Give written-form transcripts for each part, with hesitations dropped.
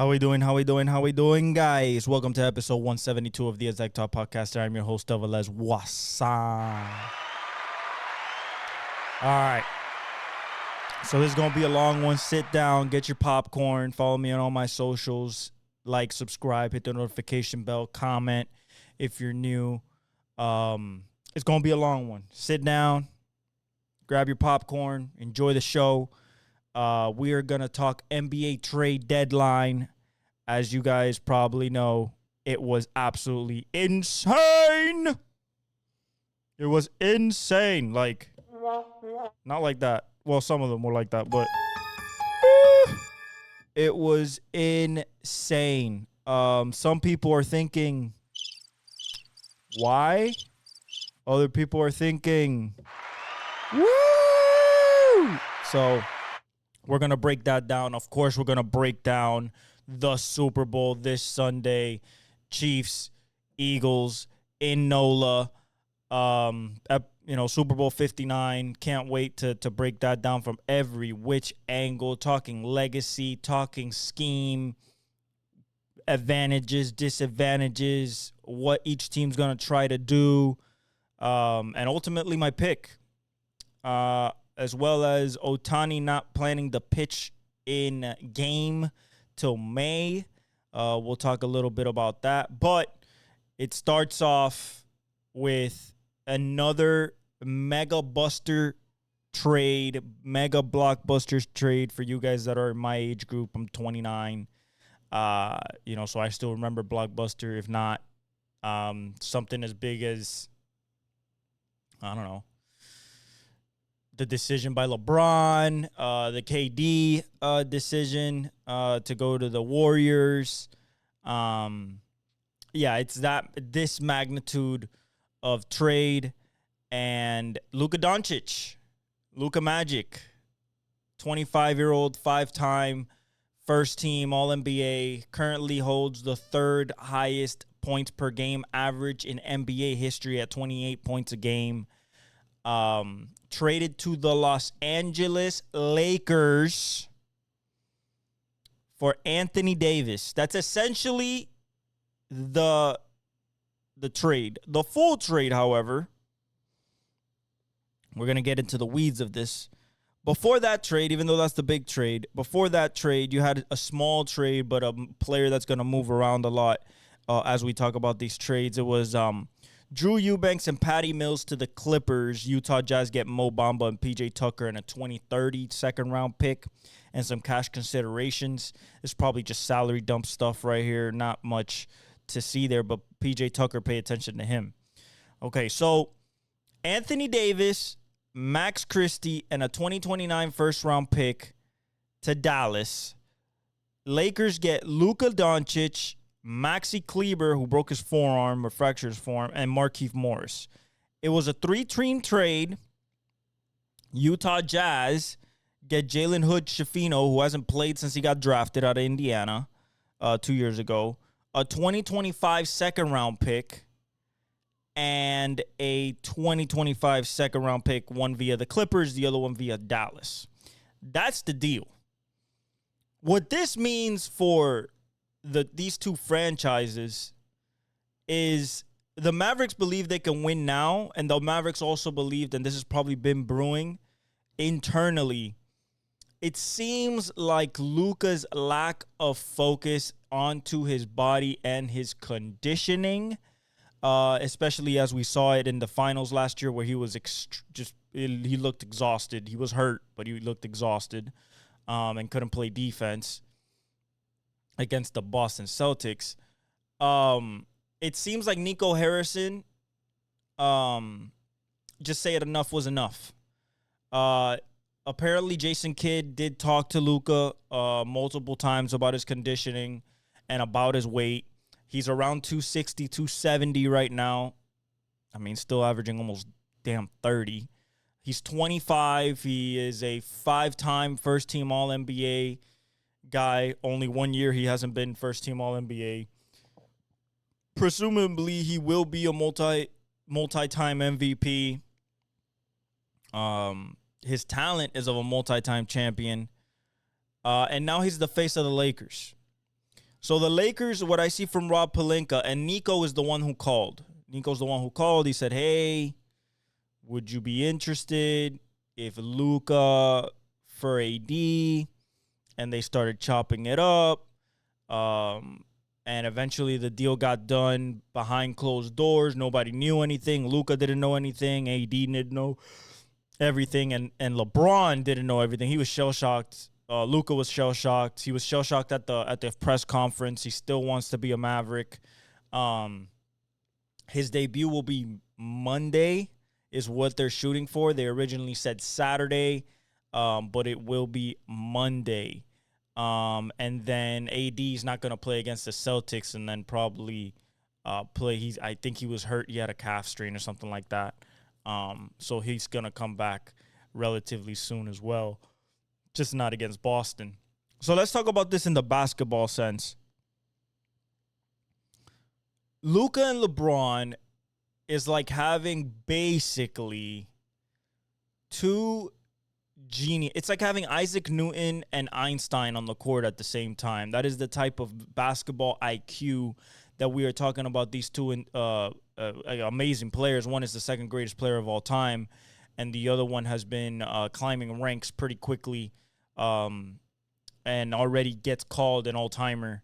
How we doing? How we doing? How we doing, guys? Welcome to episode 172 of the Exec Talk Podcast. I'm your host, Dovalez Wasan. All right. So this is going to be a long one. Sit down, get your popcorn, follow me on all my socials, like, subscribe, hit the notification bell, comment if you're new. It's going to be a long one. Sit down, grab your popcorn, enjoy the show. We are going to talk NBA trade deadline. As you guys probably know, it was absolutely insane. It was insane. Like, not like that. Well, some of them were like that, but it was insane. Some people are thinking, why? Other people are thinking, woo! So we're going to break that down. Of course, we're going to break down the Super Bowl this Sunday. Chiefs, Eagles in NOLA. Super Bowl 59. Can't wait to break that down from every which angle. Talking legacy, talking scheme, advantages, disadvantages, what each team's going to try to do, and ultimately my pick, as well as Ohtani not planning to pitch in game till May. We'll talk a little bit about that. But it starts off with another mega blockbuster trade for you guys that are in my age group. I'm 29. So I still remember Blockbuster. If not, something as big as, I don't know, the decision by LeBron, the KD decision to go to the Warriors. It's this magnitude of trade. And Luka Doncic, Luka Magic, 25-year-old, 5-time first-team All-NBA, currently holds the third highest points per game average in NBA history at 28 points a game. Traded to the Los Angeles Lakers for Anthony Davis. That's essentially the trade. The full trade, however, we're going to get into the weeds of this. Before that trade, even though that's the big trade, before that trade, you had a small trade, but a player that's going to move around a lot as we talk about these trades. It was Drew Eubanks and Patty Mills to the Clippers. Utah Jazz get Mo Bamba and PJ Tucker and a 2030 second-round pick and some cash considerations. It's probably just salary dump stuff right here. Not much to see there, but PJ Tucker, pay attention to him. Okay, so Anthony Davis, Max Christie, and a 2029 first-round pick to Dallas. Lakers get Luka Doncic, Maxi Kleber, who broke his forearm or fractured his forearm, and Markieff Morris. It was a 3-team trade. Utah Jazz get Jalen Hood-Schifino, who hasn't played since he got drafted out of Indiana 2 years ago, a 2025 second-round pick, and a 2025 second-round pick, one via the Clippers, the other one via Dallas. That's the deal. What this means for these two franchises is the Mavericks believe they can win now, and the Mavericks also believed, and this has probably been brewing internally, it seems like Luka's lack of focus onto his body and his conditioning, especially as we saw it in the finals last year where he was he looked exhausted. He was hurt, but he looked exhausted and couldn't play defense against the Boston Celtics. It seems like Nico Harrison just said enough was enough. Apparently, Jason Kidd did talk to Luka multiple times about his conditioning and about his weight. He's around 260, 270 right now. I mean, still averaging almost 30. He's 25. He is a 5-time first-team All-NBA guy. Only 1 year he hasn't been first-team All-NBA. Presumably, he will be a multi-time MVP. His talent is of a multi-time champion. And now he's the face of the Lakers. So the Lakers, what I see from Rob Pelinka, and Nico is the one who called. Nico's the one who called. He said, hey, would you be interested if Luka for AD? And they started chopping it up. And eventually the deal got done behind closed doors. Nobody knew anything. Luka didn't know anything. AD didn't know everything. And LeBron didn't know everything. He was shell-shocked. Luka was shell-shocked. He was shell-shocked at the press conference. He still wants to be a Maverick. His debut will be Monday is what they're shooting for. They originally said Saturday, but it will be Monday. And then AD is not going to play against the Celtics and then probably play. I think he was hurt. He had a calf strain or something like that. So he's going to come back relatively soon as well. Just not against Boston. So let's talk about this in the basketball sense. Luka and LeBron is like having basically two genius. It's like having Isaac Newton and Einstein on the court at the same time. That is the type of basketball IQ that we are talking about. These two amazing players. One is the second greatest player of all time, and the other one has been climbing ranks pretty quickly, and already gets called an all-timer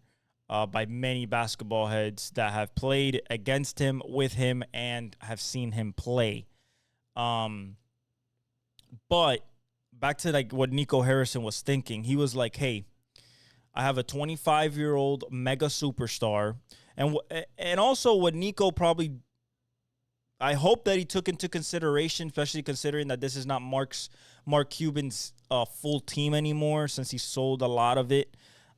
by many basketball heads that have played against him, with him, and have seen him play. But back to like what Nico Harrison was thinking. He was like, hey, I have a 25-year-old mega superstar. And also what Nico probably, I hope that he took into consideration, especially considering that this is not Mark Cuban's full team anymore, since he sold a lot of it.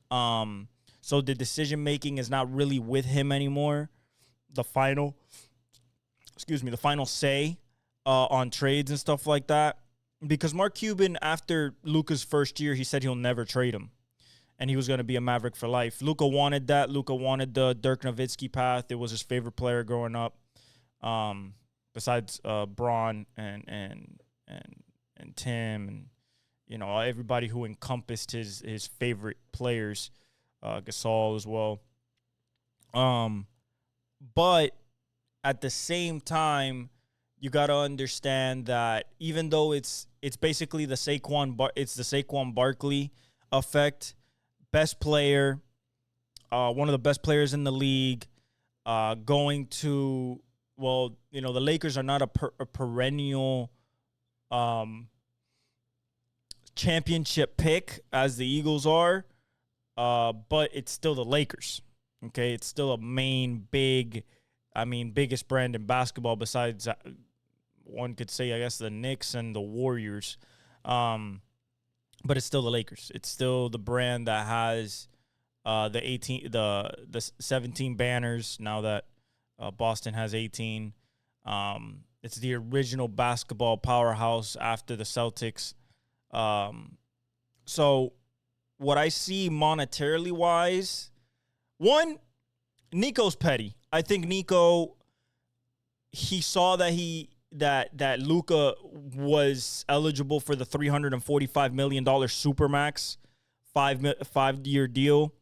So the decision-making is not really with him anymore. The final say on trades and stuff like that. Because Mark Cuban, after Luka's first year, he said he'll never trade him. And he was going to be a Maverick for life. Luka wanted that. Luka wanted the Dirk Nowitzki path. It was his favorite player growing up. Besides Braun and Tim and, you know, everybody who encompassed his favorite players. Gasol as well. But at the same time, you got to understand that even though it's basically the Saquon Barkley effect, best player, one of the best players in the league, going to, well, you know, the Lakers are not a perennial championship pick as the Eagles are, but it's still the Lakers. Okay, it's still a biggest brand in basketball besides, one could say, I guess, the Knicks and the Warriors. But it's still the Lakers. It's still the brand that has the 17 banners now that Boston has 18. It's the original basketball powerhouse after the Celtics. So what I see monetarily wise, one, Nico's petty. I think Nico, he saw that Luka was eligible for the $345 million Supermax 5-year deal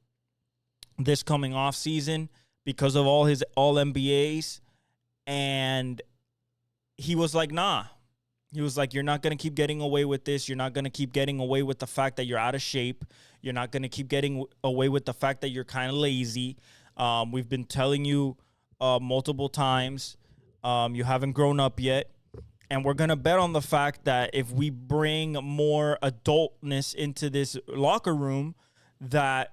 this coming off season because of all his All-NBAs. And he was like, nah. He was like, you're not going to keep getting away with this. You're not going to keep getting away with the fact that you're out of shape. You're not going to keep getting away with the fact that you're kind of lazy. We've been telling you multiple times. You haven't grown up yet. And we're going to bet on the fact that if we bring more adultness into this locker room, that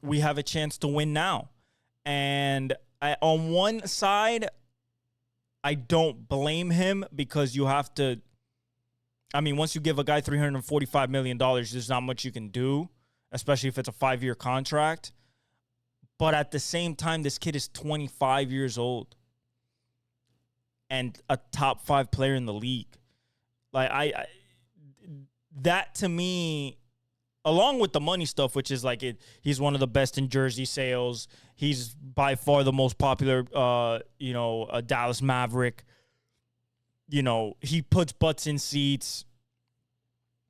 we have a chance to win now. And on one side, I don't blame him because you have to, I mean, once you give a guy $345 million, there's not much you can do, especially if it's a 5-year contract. But at the same time, this kid is 25 years old and a top 5 player in the league. Like, that to me, along with the money stuff, which is like he's one of the best in jersey sales. He's by far the most popular, a Dallas Maverick. You know, he puts butts in seats.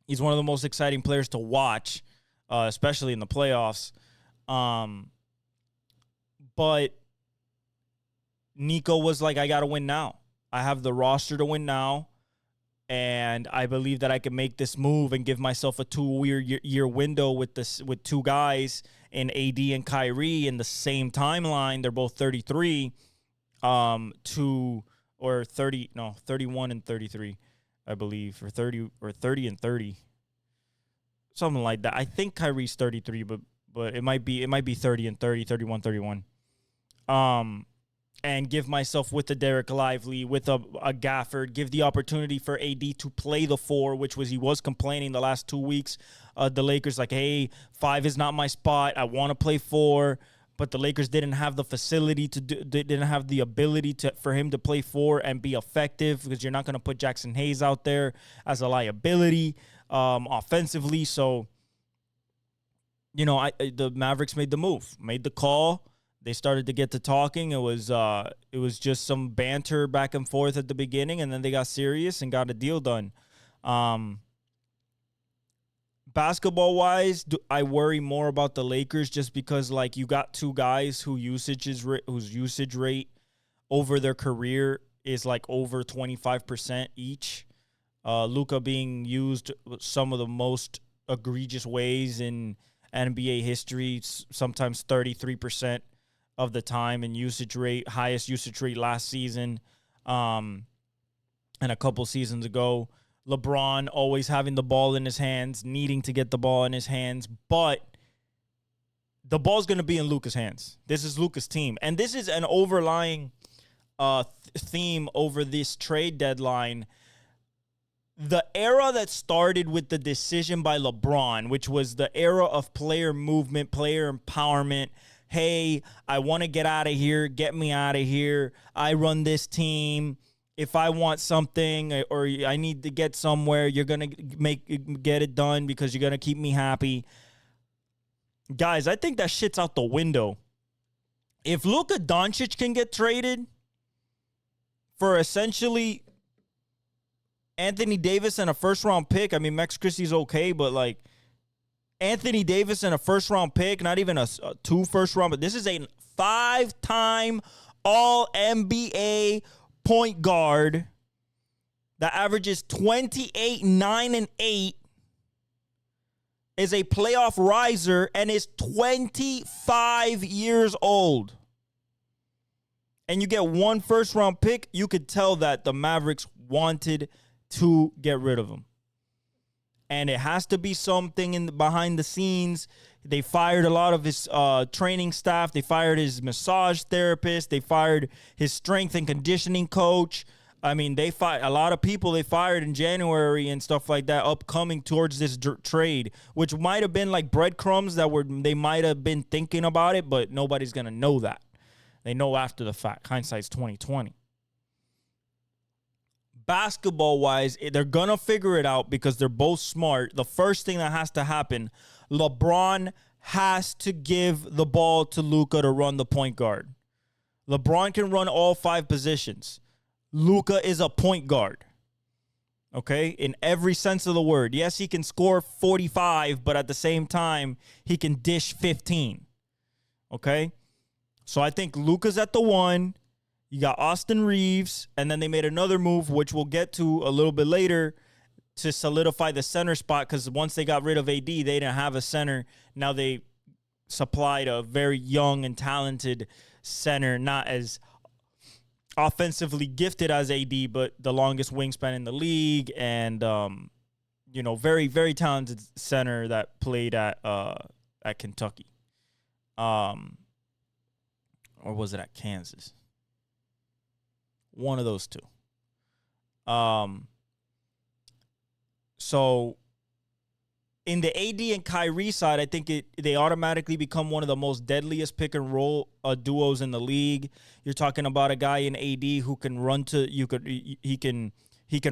He's one of the most exciting players to watch, especially in the playoffs. But Nico was like, I got to win now. I have the roster to win now. And I believe that I can make this move and give myself a 2-year window with two guys in AD and Kyrie in the same timeline. They're both 33, 31 and 33, I believe, or 30 and 30, something like that. I think Kyrie's 33, but it might be 30 and 30, 31, 31. And give myself with the Derek Lively, with a Gafford, give the opportunity for AD to play the 4, he was complaining the last 2 weeks. The Lakers like, hey, 5 is not my spot. I want to play 4, but the Lakers didn't have the facility they didn't have the ability for him to play 4 and be effective, because you're not going to put Jackson Hayes out there as a liability offensively. So, the Mavericks made the move, made the call. They started to get to talking. It was just some banter back and forth at the beginning, and then they got serious and got a deal done. Basketball-wise, I worry more about the Lakers just because, like, you got two guys whose usage rate over their career is like over 25% each. Luka being used some of the most egregious ways in NBA history, sometimes 33% of the time in usage rate, highest usage rate last season, and a couple seasons ago. LeBron always having the ball in his hands, needing to get the ball in his hands, but the ball's going to be in Luka's hands. This is Luka's team, and this is an overlying theme over this trade deadline. The era that started with the decision by LeBron, which was the era of player movement, player empowerment. Hey, I want to get out of here. Get me out of here. I run this team. If I want something or I need to get somewhere, you're going to get it done because you're going to keep me happy. Guys, I think that shit's out the window. If Luka Doncic can get traded for essentially Anthony Davis and a first-round pick, I mean, Max Christie's okay, but like Anthony Davis and a first-round pick, not even a 2 first-round, but this is a 5-time All-NBA point guard that averages 28, 9, and 8, is a playoff riser, and is 25 years old. And you get 1 first-round pick, you could tell that the Mavericks wanted to get rid of him. And it has to be something behind the scenes. They fired a lot of his training staff. They fired his massage therapist. They fired his strength and conditioning coach. I mean, they fired a lot of people they fired in January and stuff like that upcoming towards this trade, which might have been like breadcrumbs they might have been thinking about it, but nobody's going to know that. They know after the fact. Hindsight's 2020. Basketball-wise, they're going to figure it out because they're both smart. The first thing that has to happen, LeBron has to give the ball to Luka to run the point guard. LeBron can run all 5 positions. Luka is a point guard, okay, in every sense of the word. Yes, he can score 45, but at the same time, he can dish 15, okay? So I think Luka's at the 1. You got Austin Reeves, and then they made another move, which we'll get to a little bit later, to solidify the center spot, because once they got rid of AD, they didn't have a center. Now they supplied a very young and talented center, not as offensively gifted as AD, but the longest wingspan in the league, and very, very talented center that played at Kentucky, or was it at Kansas? One of those two. So in the AD and Kyrie side, I think they automatically become one of the most deadliest pick and roll duos in the league. You're talking about a guy in AD who can run he can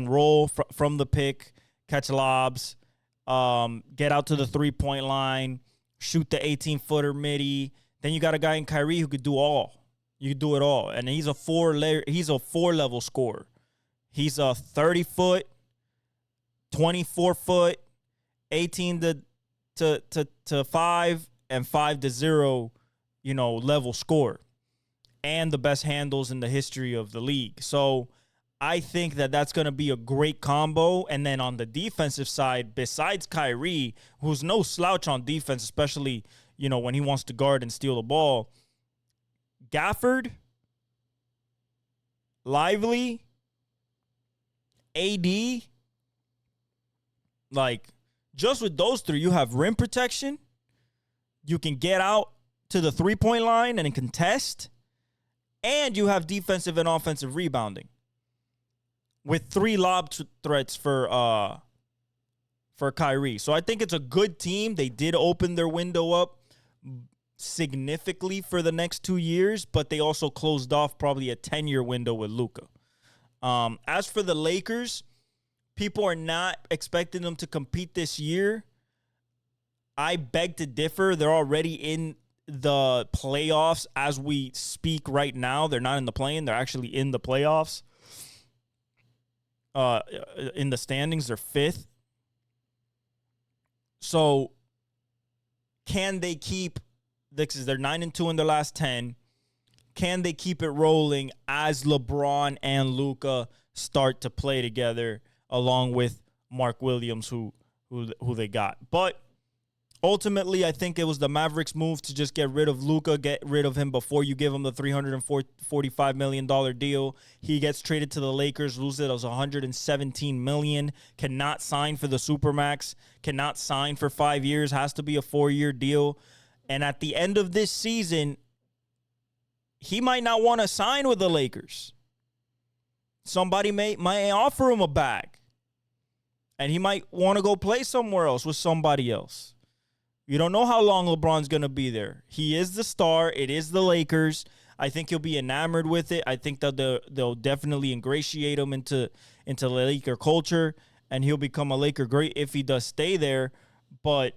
roll from the pick, catch lobs, get out to the 3-point line, shoot the 18-footer midi. Then you got a guy in Kyrie who could do all. You can do it all. And he's a 4-level scorer. He's a 30-foot, 24-foot, 18 to 5, and 5 to 0, level scorer. and the best handles in the history of the league. So I think that that's going to be a great combo. And then on the defensive side, besides Kyrie, who's no slouch on defense, especially, when he wants to guard and steal the ball, Gafford, Lively, AD, just with those three, you have rim protection. You can get out to the three-point line and contest. And you have defensive and offensive rebounding with 3 lob threats for Kyrie. So I think it's a good team. They did open their window up significantly for the next 2 years, but they also closed off probably a 10-year window with Luka. As for the Lakers, people are not expecting them to compete this year. I beg to differ. They're already in the playoffs as we speak right now. They're not in the play-in. They're actually in the playoffs. In the standings, they're 5th. So can they keep this? They're 9-2 in their last 10. Can they keep it rolling as LeBron and Luka start to play together, along with Mark Williams, who they got? But ultimately, I think it was the Mavericks' move to just get rid of Luka, get rid of him before you give him the $345 million deal. He gets traded to the Lakers, loses $117 million, cannot sign for the Supermax, cannot sign for 5 years, has to be a 4-year deal. And at the end of this season, he might not want to sign with the Lakers. Somebody might offer him a bag, and he might want to go play somewhere else with somebody else. You don't know how long LeBron's going to be there. He is the star. It is the Lakers. I think he'll be enamored with it. I think that they'll definitely ingratiate him into the Laker culture, and he'll become a Laker great if he does stay there. But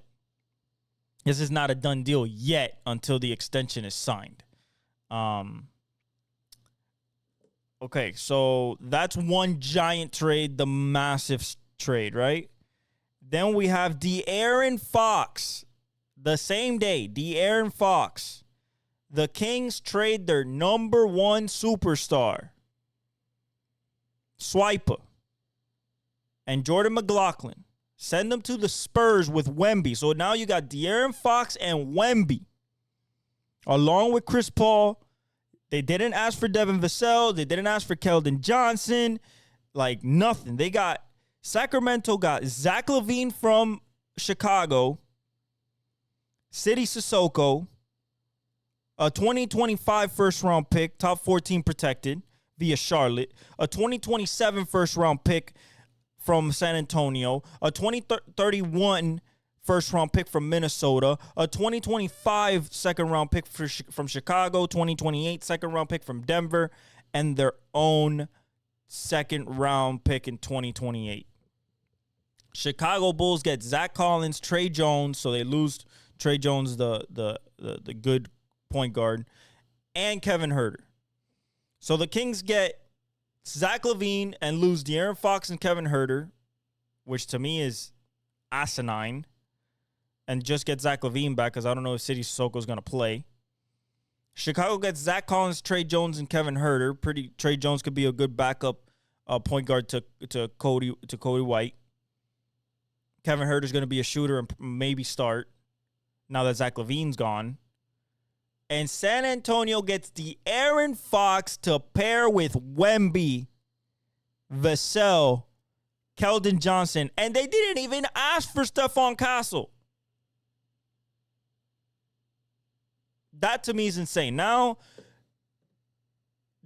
this is not a done deal yet until the extension is signed. Okay, so that's one giant trade, the massive trade, right? Then we have De'Aaron Fox. The same day, De'Aaron Fox. The Kings trade their number 1 superstar, Swiper, and Jordan McLaughlin. Send them to the Spurs with Wemby. So now you got De'Aaron Fox and Wemby, along with Chris Paul. They didn't ask for Devin Vassell. They didn't ask for Keldon Johnson. Nothing. Sacramento got Zach LaVine from Chicago, City Sissoko, a 2025 first-round pick, top 14 protected via Charlotte, a 2027 first-round pick from San Antonio, a 2031 first-round pick from Minnesota, a 2025 second-round pick from Chicago, 2028 second-round pick from Denver, and their own second-round pick in 2028. Chicago Bulls get Zach Collins, Trey Jones, so they lose Trey Jones, the good point guard, and Kevin Huerter. So the Kings get Zach LaVine and lose De'Aaron Fox and Kevin Huerter, which to me is asinine, and just get Zach LaVine back because I don't know if City Sissoko is going to play. Chicago gets Zach Collins, Trey Jones, and Kevin Huerter. Trey Jones could be a good backup point guard to Cody White. Kevin Huerter is going to be a shooter and maybe start now that Zach LaVine's gone. And San Antonio gets De'Aaron Fox to pair with Wemby, Vassell, Keldon Johnson, and they didn't even ask for Stephon Castle. That to me is insane. Now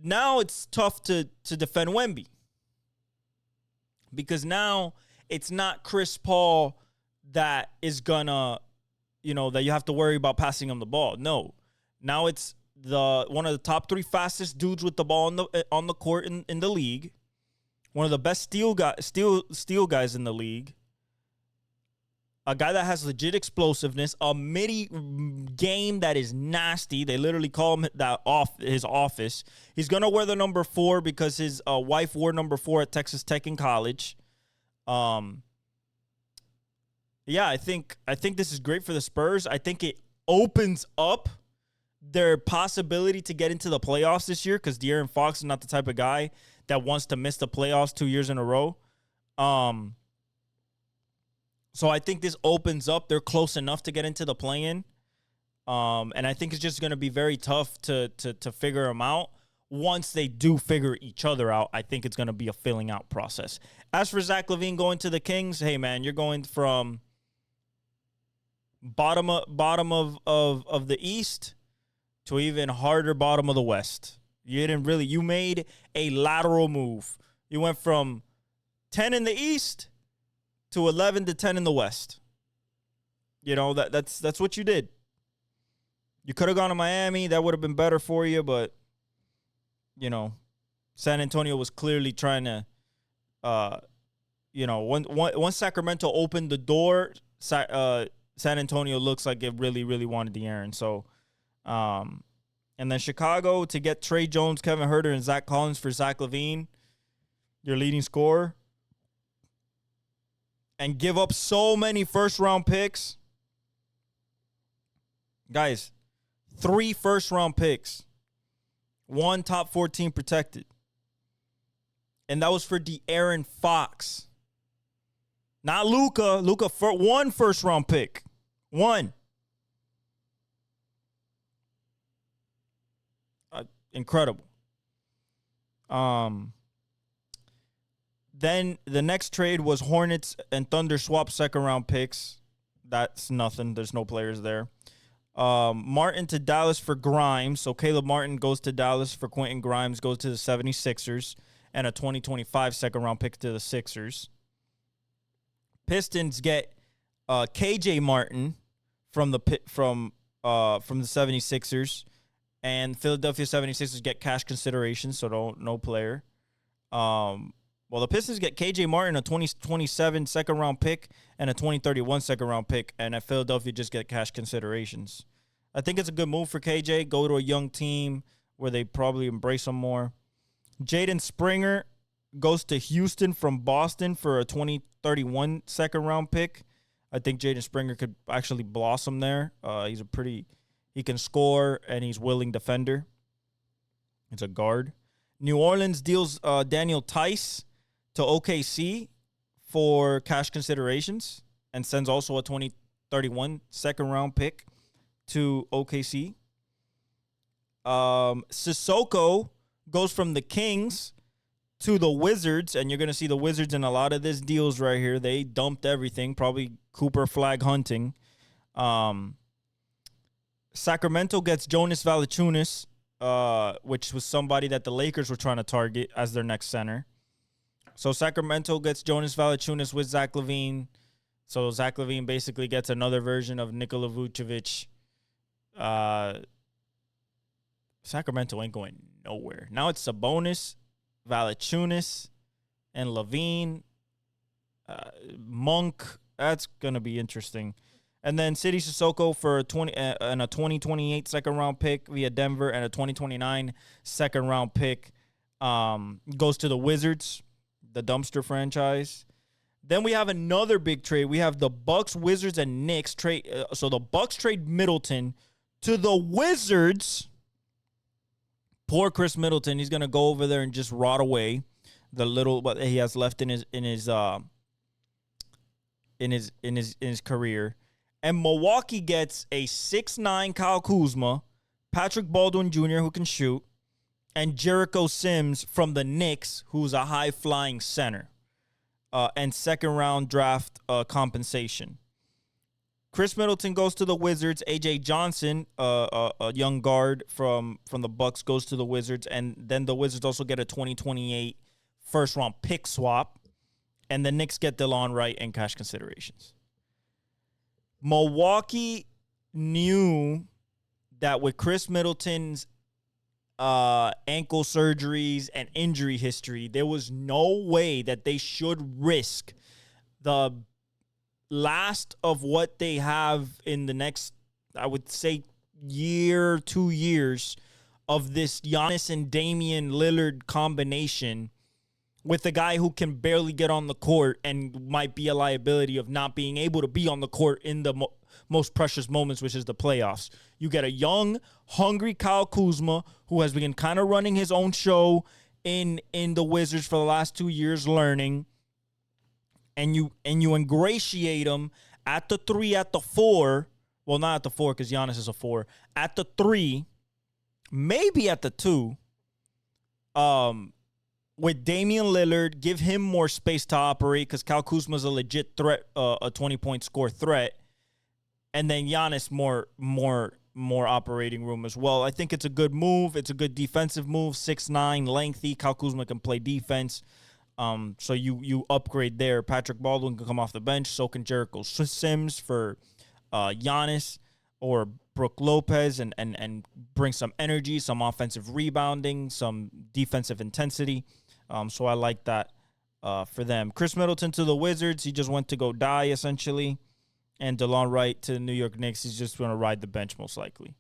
it's tough to defend Wemby, because now it's not Chris Paul that is gonna, that you have to worry about passing him the ball. No. Now it's one of the top 3 fastest dudes with the ball on the court in the league. One of the best steal guys in the league. A guy that has legit explosiveness, a midi game that is nasty. They literally call him that off his office. He's gonna wear the number 4 because his wife wore number 4 at Texas Tech in college. Yeah, I think this is great for the Spurs. I think it opens up their possibility to get into the playoffs this year, because De'Aaron Fox is not the type of guy that wants to miss the playoffs 2 years in a row. So I think this opens up. They're close enough to get into the play-in. And I think it's just going to be very tough to figure them out. Once they do figure each other out, I think it's going to be a filling out process. As for Zach LaVine going to the Kings, hey, man, you're going from bottom of the East to even harder bottom of the West. You made a lateral move. You went from 10 in the East to 11 to 10 in the West. You know, that's what you did. You could have gone to Miami. That would have been better for you, but, you know, San Antonio was clearly trying to, once Sacramento opened the door, San Antonio looks like it really, really wanted De'Aaron. So, and then Chicago to get Trey Jones, Kevin Huerter, and Zach Collins for Zach LaVine, your leading scorer, and give up so many first-round picks. Guys, 3 first-round picks, 1 top 14 protected. And that was for De'Aaron Fox. Not Luka. Luka for 1 first-round pick. 1. Incredible. Then the next trade was Hornets and Thunder swap second-round picks. That's nothing. There's no players there. Martin to Dallas for Grimes. So Caleb Martin goes to Dallas for Quentin Grimes, goes to the 76ers, and a 2025 second-round pick to the Sixers. Pistons get KJ Martin from the 76ers, and Philadelphia 76ers get cash consideration, so no player. Well, the Pistons get KJ Martin, a 2027 second-round pick, and a 2031 second-round pick, and at Philadelphia just get cash considerations. I think it's a good move for KJ. Go to a young team where they probably embrace him more. Jaden Springer goes to Houston from Boston for a 2031 second-round pick. I think Jaden Springer could actually blossom there. He can score, and he's a willing defender. It's a guard. New Orleans deals Daniel Tice to OKC for cash considerations and sends also a 2031 second-round pick to OKC. Sissoko goes from the Kings to the Wizards, and you're going to see the Wizards in a lot of these deals right here. They dumped everything, probably Cooper flag hunting. Sacramento gets Jonas Valanciunas, which was somebody that the Lakers were trying to target as their next center. So Sacramento gets Jonas Valanciunas with Zach LaVine. So Zach LaVine basically gets another version of Nikola Vucevic. Sacramento ain't going nowhere. Now it's Sabonis, Valanciunas, and LaVine. Monk. That's going to be interesting. And then City Sissoko for a 2028 second-round pick via Denver and a 2029 second-round pick goes to the Wizards, the dumpster franchise. Then we have another big trade. We have the Bucks, Wizards, and Knicks trade. So the Bucks trade Middleton to the Wizards. Poor Chris Middleton. He's gonna go over there and just rot away the little what he has left in his career. And Milwaukee gets a 6'9" Kyle Kuzma, Patrick Baldwin Jr., who can shoot, and Jericho Sims from the Knicks, who's a high-flying center, and second-round draft compensation. Chris Middleton goes to the Wizards. A.J. Johnson, a young guard from the Bucks, goes to the Wizards. And then the Wizards also get a 2028 first-round pick swap. And the Knicks get DeLon Wright and cash considerations. Milwaukee knew that with Chris Middleton's ankle surgeries and injury history, there was no way that they should risk the last of what they have in the next, I would say, 2 years of this Giannis and Damian Lillard combination with a guy who can barely get on the court and might be a liability of not being able to be on the court in the most precious moments, which is the playoffs. You get a young, hungry Kyle Kuzma who has been kind of running his own show in the Wizards for the last 2 years, learning, and you ingratiate him at the 3, at the 4. Well, not at the 4 because Giannis is a 4. At the 3, maybe at the 2. With Damian Lillard, give him more space to operate because Kyle Kuzma's a legit threat, a 20-point score threat, and then Giannis more operating room as well. I think it's a good move. It's a good defensive move. 6'9", lengthy. Kyle Kuzma can play defense. So you upgrade there. Patrick Baldwin can come off the bench. So can Jericho Sims for Giannis or Brook Lopez and bring some energy, some offensive rebounding, some defensive intensity. So I like that for them. Chris Middleton to the Wizards. He just went to go die, essentially. And DeLon Wright to the New York Knicks. He's just going to ride the bench, most likely.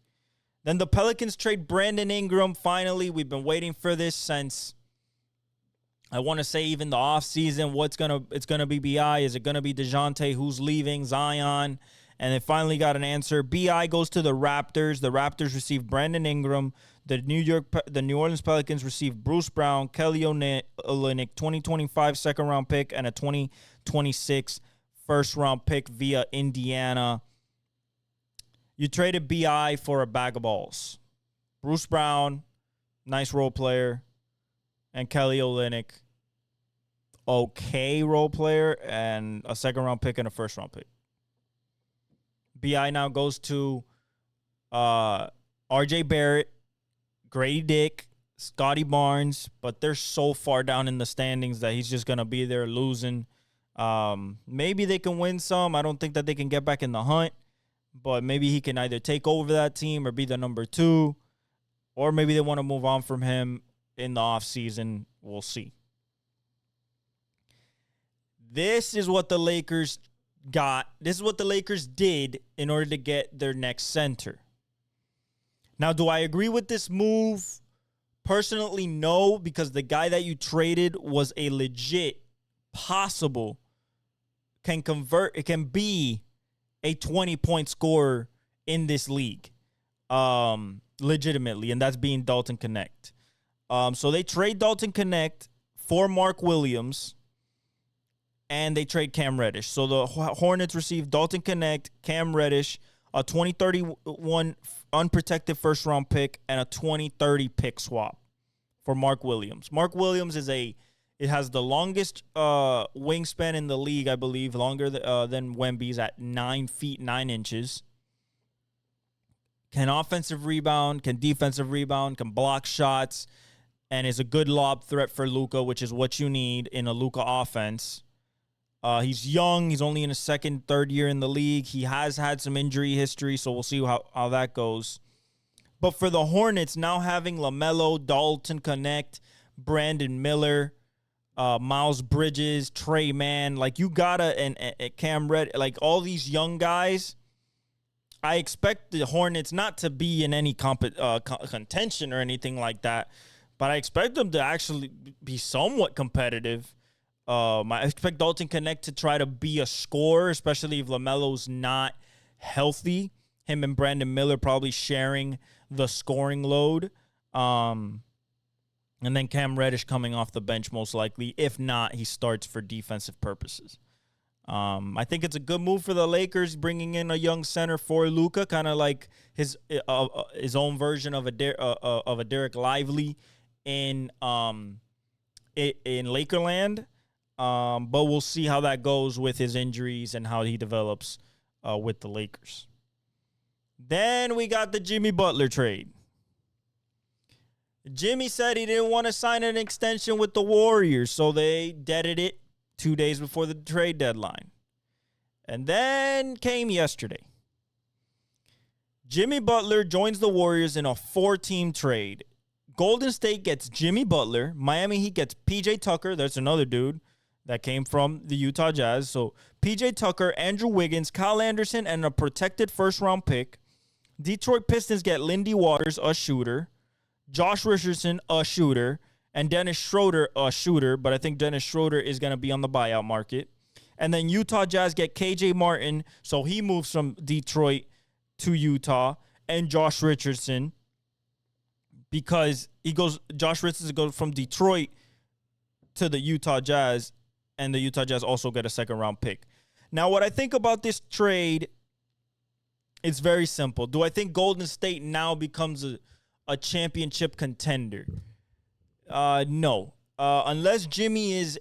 Then the Pelicans trade Brandon Ingram. Finally, we've been waiting for this since, I want to say, even the offseason. It's going to be B.I. Is it going to be DeJounte? Who's leaving? Zion? And they finally got an answer. B.I. goes to the Raptors. The Raptors receive Brandon Ingram. The New Orleans Pelicans receive Bruce Brown, Kelly Olynyk, 2025 second-round pick, and a 2026 first-round pick via Indiana. You traded B.I. for a bag of balls. Bruce Brown, nice role player, and Kelly Olynyk, okay role player, and a second-round pick and a first-round pick. B.I. now goes to R.J. Barrett, Grady Dick, Scotty Barnes, but they're so far down in the standings that he's just going to be there losing. Maybe they can win some. I don't think that they can get back in the hunt, but maybe he can either take over that team or be the number 2, or maybe they want to move on from him in the offseason. We'll see. This is what the Lakers got. This is what the Lakers did in order to get their next center. Now, do I agree with this move? Personally, no, because the guy that you traded was a legit possible, it can be a 20-point scorer in this league, legitimately, and that's being Dalton Connect. So they trade Dalton Connect for Mark Williams, and they trade Cam Reddish. So the Hornets receive Dalton Connect, Cam Reddish, a 2031 unprotected first-round pick, and a 2030 pick swap for Mark Williams. Mark Williams it has the longest wingspan in the league, I believe, longer than Wemby's at 9 feet 9 inches. Can offensive rebound, can defensive rebound, can block shots, and is a good lob threat for Luka, which is what you need in a Luka offense. He's young. He's only in his second, third year in the league. He has had some injury history, so we'll see how that goes. But for the Hornets, now having LaMelo, Dalton Connect, Brandon Miller, Miles Bridges, Trey Mann, like you gotta, and Cam Red, like all these young guys, I expect the Hornets not to be in any contention or anything like that, but I expect them to actually be somewhat competitive. I expect Dalton Connect to try to be a scorer, especially if LaMelo's not healthy. Him and Brandon Miller probably sharing the scoring load. And then Cam Reddish coming off the bench most likely. If not, he starts for defensive purposes. I think it's a good move for the Lakers, bringing in a young center for Luka, kind of like his own version of a Derek Lively in Lakerland. But we'll see how that goes with his injuries and how he develops with the Lakers. Then we got the Jimmy Butler trade. Jimmy said he didn't want to sign an extension with the Warriors, so they deaded it 2 days before the trade deadline. And then came yesterday. Jimmy Butler joins the Warriors in a 4-team trade. Golden State gets Jimmy Butler. Miami Heat gets PJ Tucker. That's another dude that came from the Utah Jazz. So PJ Tucker, Andrew Wiggins, Kyle Anderson, and a protected first-round pick. Detroit Pistons get Lindy Waters, a shooter. Josh Richardson, a shooter. And Dennis Schroeder, a shooter. But I think Dennis Schroeder is going to be on the buyout market. And then Utah Jazz get KJ Martin, so he moves from Detroit to Utah, and Josh Richardson, because Josh Richardson goes from Detroit to the Utah Jazz, and the Utah Jazz also get a second-round pick. Now, what I think about this trade, it's very simple. Do I think Golden State now becomes a championship contender? No. Unless Jimmy's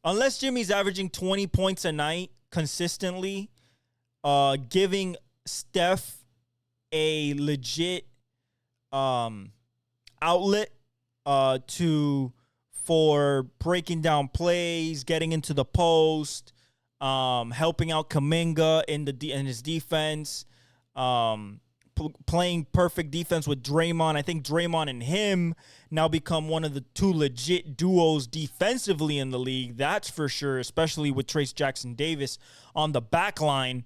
averaging 20 points a night consistently, giving Steph a legit outlet for breaking down plays, getting into the post, helping out Kuminga in his defense, playing perfect defense with Draymond. I think Draymond and him now become one of the two legit duos defensively in the league. That's for sure, especially with Trayce Jackson-Davis on the back line.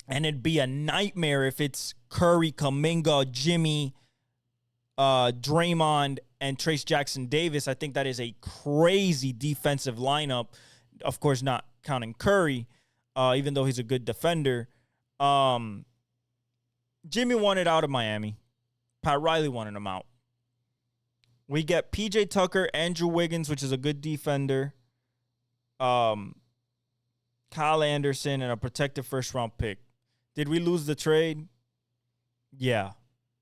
And it'd be a nightmare if it's Curry, Kuminga, Jimmy, Draymond, and Trayce Jackson-Davis. I think that is a crazy defensive lineup. Of course, not counting Curry, even though he's a good defender. Jimmy wanted out of Miami. Pat Riley wanted him out. We get PJ Tucker, Andrew Wiggins, which is a good defender, Kyle Anderson, and a protected first-round pick. Did we lose the trade? Yeah.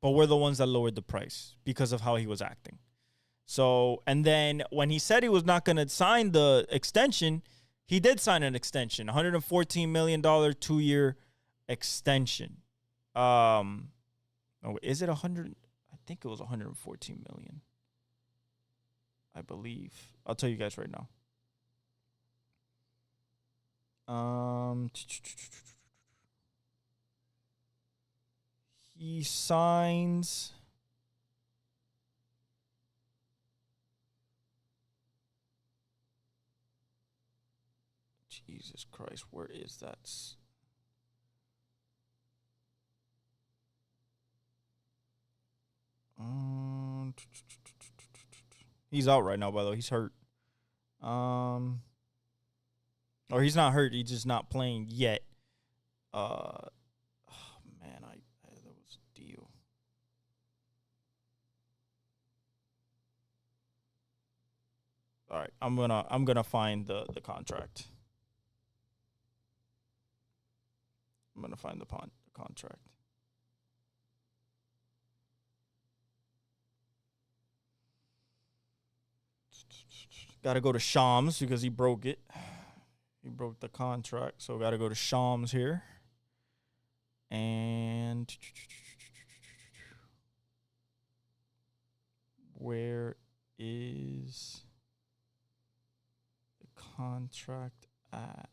But we're the ones that lowered the price because of how he was acting. So, and then when he said he was not going to sign the extension, he did sign an extension, $114 million 2-year extension. Is it 100? I think it was 114 million. I believe. I'll tell you guys right now. He signs. Jesus Christ, where is that? He's out right now, by the way. He's hurt. Or he's not hurt. He's just not playing yet. That was a deal. All right, I'm gonna find the contract. I'm gonna find the contract. Got to go to Shams because he broke it. He broke the contract, so got to go to Shams here. And where is the contract at?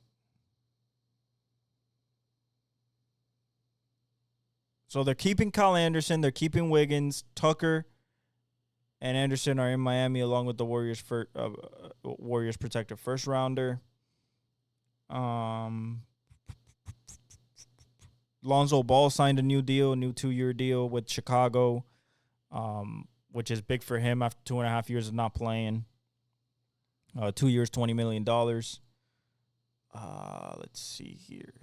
So they're keeping Kyle Anderson, they're keeping Wiggins, Tucker, and Anderson are in Miami along with the Warriors protected first rounder. Lonzo Ball signed a new 2-year deal with Chicago, which is big for him after 2.5 years of not playing. 2 years, $20 million. Let's see here.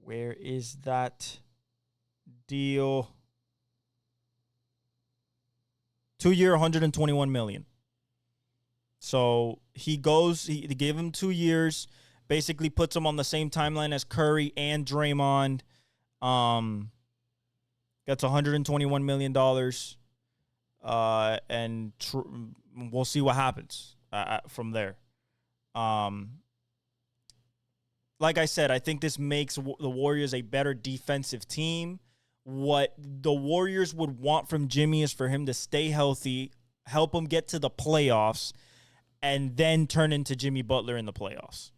Where is that deal? 2-year, $121 million. So he gave him 2 years, basically puts him on the same timeline as Curry and Draymond. Gets $121 million. And we'll see what happens from there. Like I said, I think this makes the Warriors a better defensive team. What the Warriors would want from Jimmy is for him to stay healthy, help him get to the playoffs, and then turn into Jimmy Butler in the playoffs.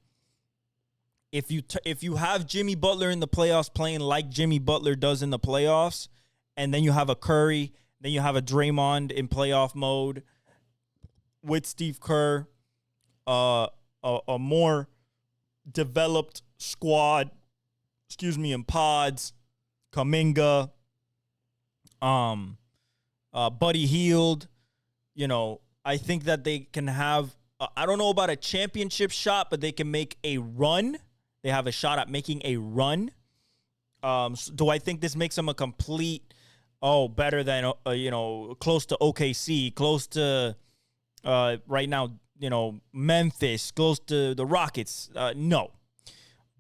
If you have Jimmy Butler in the playoffs playing like Jimmy Butler does in the playoffs, and then you have a Curry, then you have a Draymond in playoff mode with Steve Kerr, a more developed squad, in pods, Kuminga, Buddy Hield, I think that they can have, I don't know about a championship shot, but they can make a run. They have a shot at making a run. So do I think this makes them a complete, better than, close to OKC, close to, right now, Memphis, close to the Rockets? No.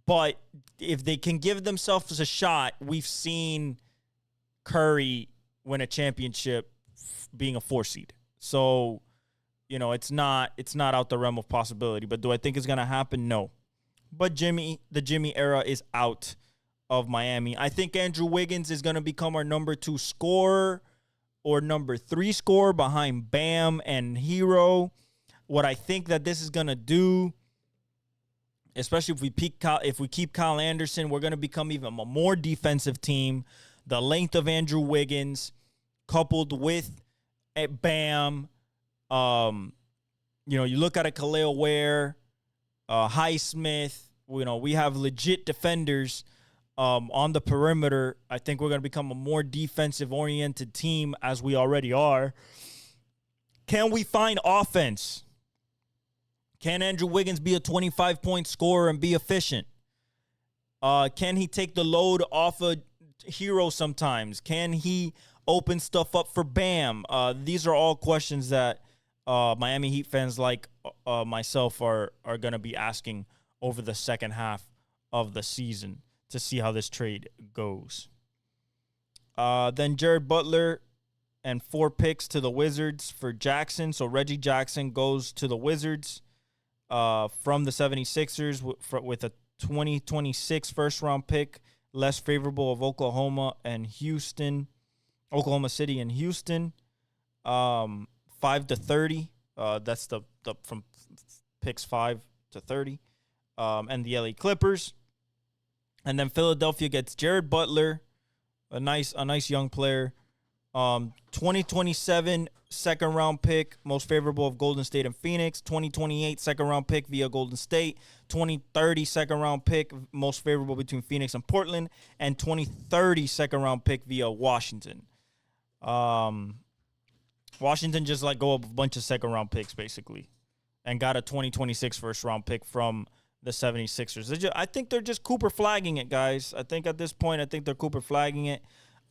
But if they can give themselves a shot, we've seen Curry win a championship being a 4 seed. So, it's not out the realm of possibility. But do I think it's going to happen? No. But the Jimmy era is out of Miami. I think Andrew Wiggins is going to become our number 2 scorer or number 3 scorer behind Bam and Hero. What I think that this is going to do, especially if we keep Kyle Anderson, we're going to become even a more defensive team. The length of Andrew Wiggins coupled with Bam, you look at a Khalil Ware, Highsmith, we have legit defenders on the perimeter. I think we're going to become a more defensive-oriented team as we already are. Can we find offense? Can Andrew Wiggins be a 25-point scorer and be efficient? Can he take the load off a Hero sometimes? Can he open stuff up for Bam? These are all questions that Miami Heat fans like myself are going to be asking over the second half of the season to see how this trade goes. Then Jared Butler and 4 picks to the Wizards for Jackson. So Reggie Jackson goes to the Wizards from the 76ers with a 2026 first-round pick, less favorable of Oklahoma City and Houston. 5 to 30. That's the from picks 5 to 30. And the LA Clippers. And then Philadelphia gets Jared Butler, a nice young player. 2027 second round pick, most favorable of Golden State and Phoenix. 2028 second round pick via Golden State. 2030 second round pick, most favorable between Phoenix and Portland. And 2030 second round pick via Washington. Washington just let go of a bunch of second round picks basically, and got a 2026 first round pick from the 76ers. I think they're just Cooper flagging it, guys. I think at this point, they're Cooper flagging it.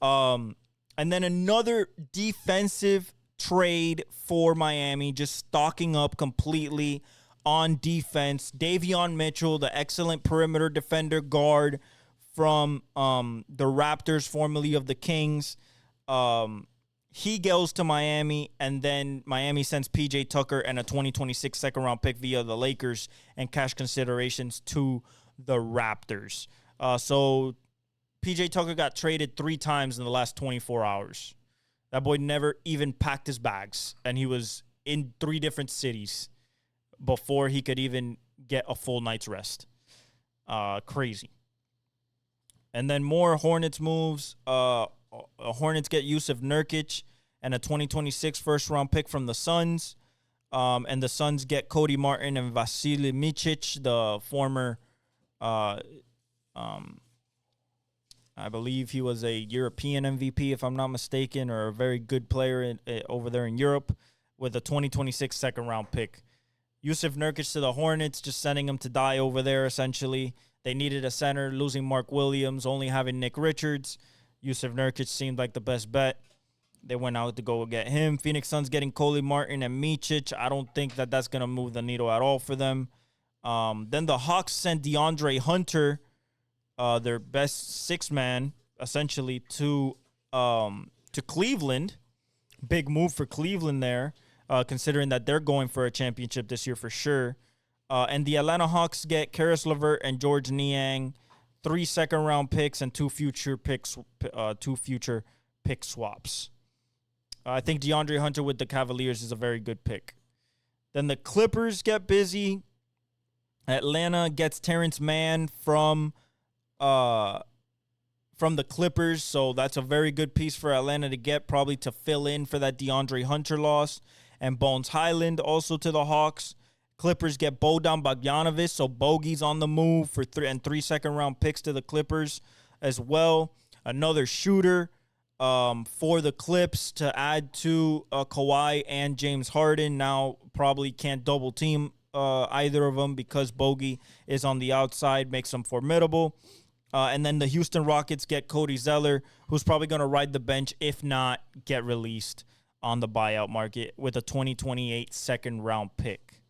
And then another defensive trade for Miami, just stocking up completely on defense. Davion Mitchell, the excellent perimeter defender guard from the Raptors, formerly of the Kings. He goes to Miami, and then Miami sends P.J. Tucker and a 2026 second-round pick via the Lakers and cash considerations to the Raptors. So P.J. Tucker got traded 3 times in the last 24 hours. That boy never even packed his bags, and he was in 3 different cities before he could even get a full night's rest. Crazy. And then more Hornets moves. Hornets get Jusuf Nurkic and a 2026 first-round pick from the Suns. And the Suns get Cody Martin and Vasily Micic, the former, I believe he was a European MVP, if I'm not mistaken, or a very good player over there in Europe, with a 2026 second-round pick. Jusuf Nurkic to the Hornets, just sending him to die over there, essentially. They needed a center, losing Mark Williams, only having Nick Richards. Jusuf Nurkic seemed like the best bet. They went out to go get him. Phoenix Suns getting Cody Martin and Micic. I don't think that that's going to move the needle at all for them. Then the Hawks sent DeAndre Hunter, their best 6-man, essentially, to Cleveland. Big move for Cleveland there, considering that they're going for a championship this year for sure. And the Atlanta Hawks get Karis LeVert and George Niang, 3 second-round picks and 2 future picks, 2 future pick swaps. I think DeAndre Hunter with the Cavaliers is a very good pick. Then the Clippers get busy. Atlanta gets Terrence Mann from the Clippers, so that's a very good piece for Atlanta to get, probably to fill in for that DeAndre Hunter loss. And Bones Highland also to the Hawks. Clippers get Bojan Bogdanovic, so Bogey's on the move for 3 second-round picks to the Clippers as well. Another shooter for the Clips to add to Kawhi and James Harden. Now probably can't double team either of them because Bogey is on the outside, makes them formidable. And then the Houston Rockets get Cody Zeller, who's probably going to ride the bench, if not get released on the buyout market with a 2028 second-round pick.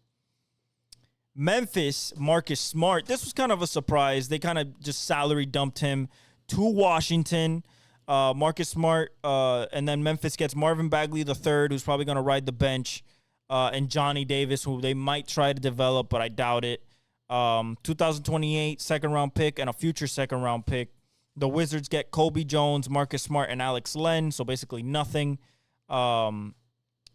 Memphis, Marcus Smart. This was kind of a surprise. They kind of just salary dumped him to Washington. Marcus Smart, and then Memphis gets Marvin Bagley III, who's probably going to ride the bench, and Johnny Davis, who they might try to develop, but I doubt it. 2028 second-round pick and a future second-round pick. The Wizards get Kobe Jones, Marcus Smart, and Alex Len, so basically nothing. And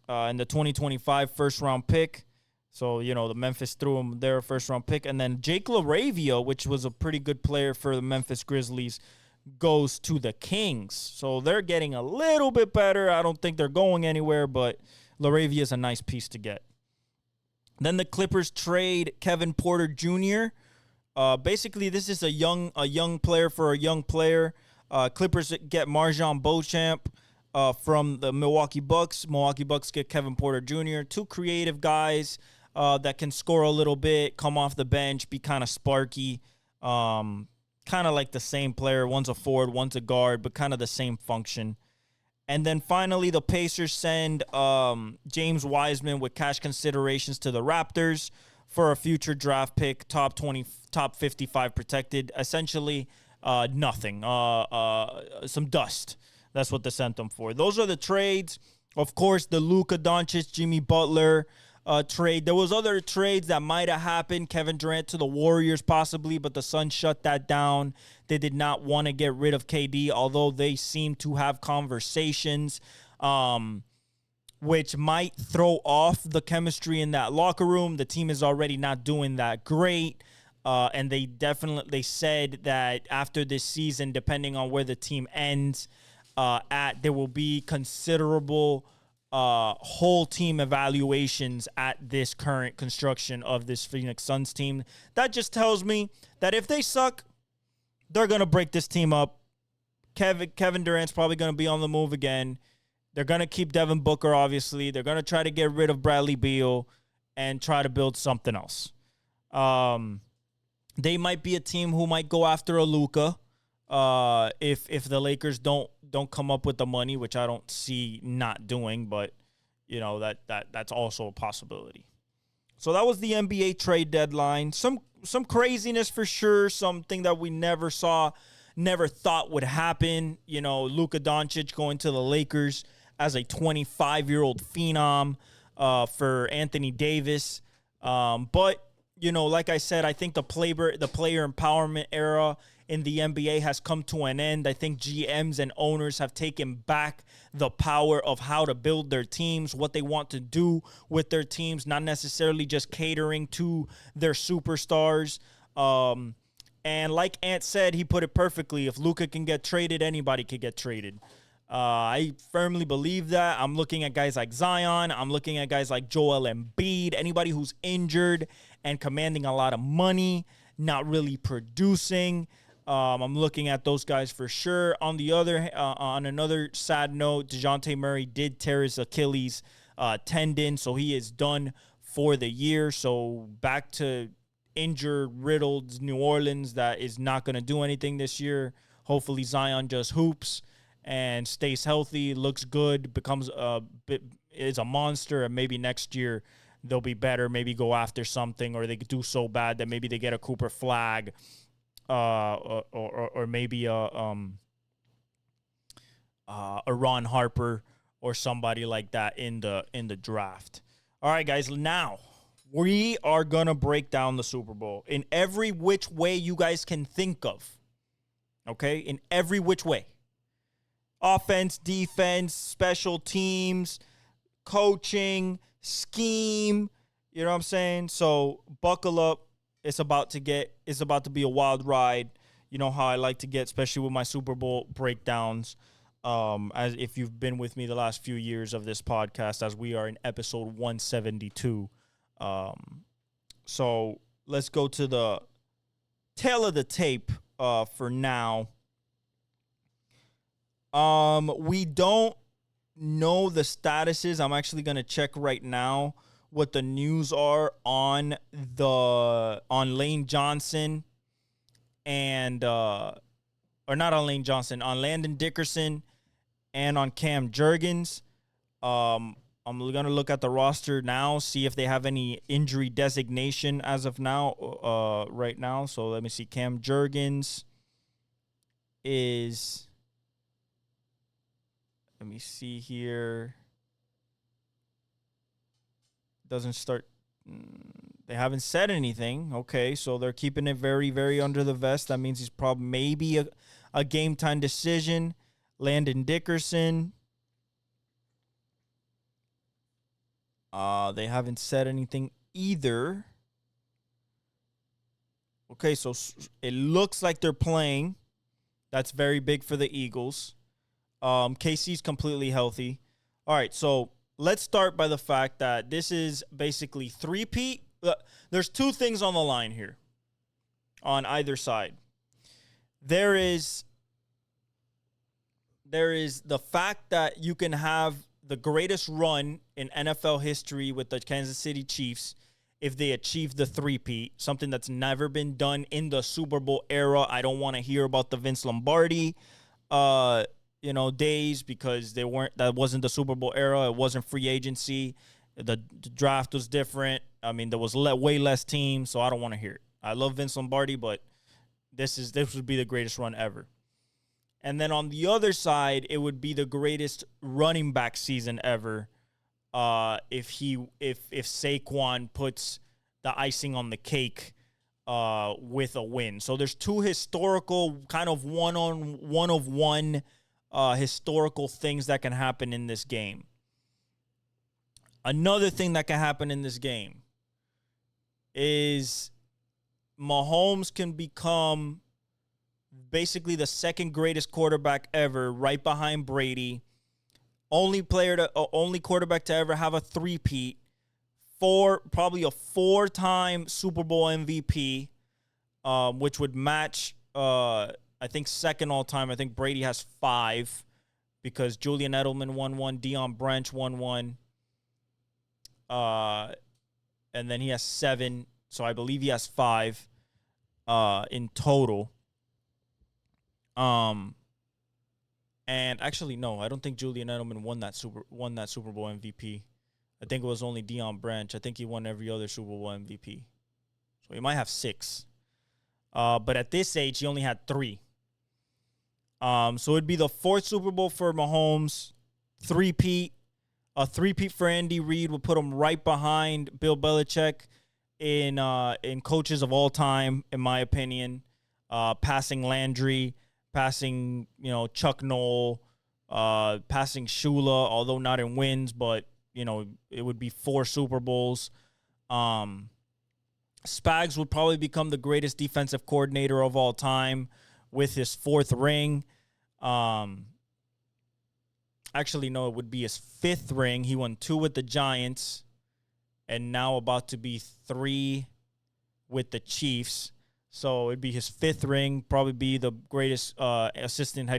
the 2025 first-round pick. So, the Memphis threw him their first-round pick. And then Jake LaRavia, which was a pretty good player for the Memphis Grizzlies, goes to the Kings. So they're getting a little bit better. I don't think they're going anywhere, but LaRavia is a nice piece to get. Then the Clippers trade Kevin Porter Jr. Basically, this is a young player for a young player. Clippers get Marjon Beauchamp from the Milwaukee Bucks. Milwaukee Bucks get Kevin Porter Jr. Two creative guys that can score a little bit, come off the bench, be kind of sparky. Kind of like the same player. One's a forward, one's a guard, but kind of the same function. And then finally, the Pacers send James Wiseman with cash considerations to the Raptors for a future draft pick, top 55 protected. Essentially, nothing. Some dust. That's what they sent them for. Those are the trades. Of course, the Luka, Doncic, Jimmy Butler trade. There was other trades that might have happened. Kevin Durant to the Warriors possibly, but the Suns shut that down. They did not want to get rid of KD, although they seem to have conversations, which might throw off the chemistry in that locker room. The team is already not doing that great. And they said that after this season, depending on where the team ends there will be considerable whole team evaluations at this current construction of this Phoenix Suns team. That just tells me that if they suck, they're going to break this team up. Kevin Durant's probably going to be on the move again. They're going to keep Devin Booker, obviously. They're going to try to get rid of Bradley Beal and try to build something else. They might be a team who might go after a Luka if the Lakers don't come up with the money, which I don't see not doing, but that's also a possibility. So that was the NBA trade deadline. Some craziness for sure, something that we never thought would happen. Luka Doncic going to the Lakers as a 25-year-old phenom for Anthony Davis. But like I said, I think the player empowerment era in the NBA has come to an end. I think GMs and owners have taken back the power of how to build their teams, what they want to do with their teams, not necessarily just catering to their superstars. And like Ant said, he put it perfectly. If Luka can get traded, anybody can get traded. I firmly believe that. I'm looking at guys like Zion. I'm looking at guys like Joel Embiid. Anybody who's injured and commanding a lot of money, not really producing. I'm looking at those guys for sure. On another sad note, DeJounte Murray did tear his Achilles tendon, so he is done for the year. So back to injured-riddled New Orleans that is not going to do anything this year. Hopefully Zion just hoops and stays healthy, looks good, is a monster, and maybe next year they'll be better, maybe go after something, or they could do so bad that maybe they get a Cooper Flag, or maybe a Ron Harper or somebody like that in the draft. All right, guys, now we are going to break down the Super Bowl in every which way you guys can think of. Okay? In every which way. Offense, defense, special teams, coaching, scheme. You know what I'm saying? So buckle up. It's about to be a wild ride. You know how I like to get, especially with my Super Bowl breakdowns. As if you've been with me the last few years of this podcast, as we are in episode 172. So let's go to the tail of the tape for now. We don't know the statuses. I'm actually gonna check right now what the news are on Lane Johnson and or not on Lane Johnson, on Landon Dickerson and on Cam Jurgens. I'm gonna look at the roster now, see if they have any injury designation as of now, right now. So let me see. Cam Jurgens is. Let me see here. Doesn't start. They haven't said anything. Okay, so they're keeping it very, very under the vest. That means he's probably maybe a game time decision. Landon Dickerson. They haven't said anything either. Okay, so it looks like they're playing. That's very big for the Eagles. KC's completely healthy. All right, so let's start by the fact that this is basically three-peat. There's two things on the line here on either side. There is the fact that you can have the greatest run in NFL history with the Kansas City Chiefs if they achieve the three-peat, something that's never been done in the Super Bowl era. I don't want to hear about the Vince Lombardi days, because that wasn't the Super Bowl era. It wasn't free agency. The draft was different. I mean, there was way less teams, so I don't want to hear it. I love Vince Lombardi, but this would be the greatest run ever. And then on the other side, it would be the greatest running back season ever, if Saquon puts the icing on the cake with a win. So there's two historical kind of one-of-one historical things that can happen in this game. Another thing that can happen in this game is Mahomes can become basically the second greatest quarterback ever, right behind Brady. Only quarterback to ever have a three-peat. Probably a four-time Super Bowl MVP, which would match, I think, second all-time. I think Brady has 5, because Julian Edelman won 1, Deion Branch won 1, and then he has 7. So I believe he has 5 in total. And actually, no, I don't think Julian Edelman won that Super Bowl MVP. I think it was only Deion Branch. I think he won every other Super Bowl MVP. So he might have 6. But at this age, he only had 3. So it'd be the 4th Super Bowl for Mahomes, three-peat. A three-peat for Andy Reid would put him right behind Bill Belichick in coaches of all time, in my opinion. Passing Landry, passing, Chuck Noll, passing Shula, although not in wins, but, it would be 4 Super Bowls. Spags would probably become the greatest defensive coordinator of all time with his 4th ring. Actually, no, it would be his 5th ring. He won 2 with the Giants, and now about to be 3 with the Chiefs. So it'd be his 5th ring, probably be the greatest assistant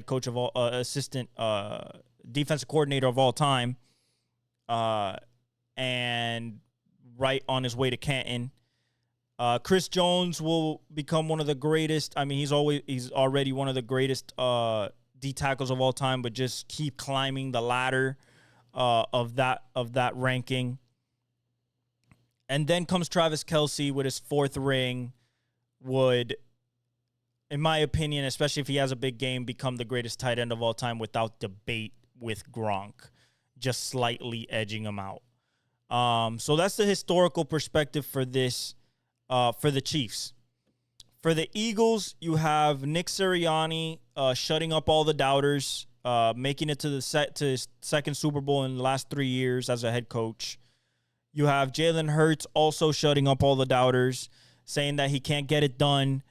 defensive coordinator of all time, and right on his way to Canton. Chris Jones will become one of the greatest. I mean, he's already one of the greatest D tackles of all time, but just keep climbing the ladder of that ranking. And then comes Travis Kelce with his 4th ring. Would, in my opinion, especially if he has a big game, become the greatest tight end of all time without debate, with Gronk just slightly edging him out. So that's the historical perspective for this, for the Chiefs. For the Eagles, you have Nick Sirianni shutting up all the doubters, making it to his second Super Bowl in the last 3 years as a head coach. You have Jalen Hurts also shutting up all the doubters, saying that he can't get it done,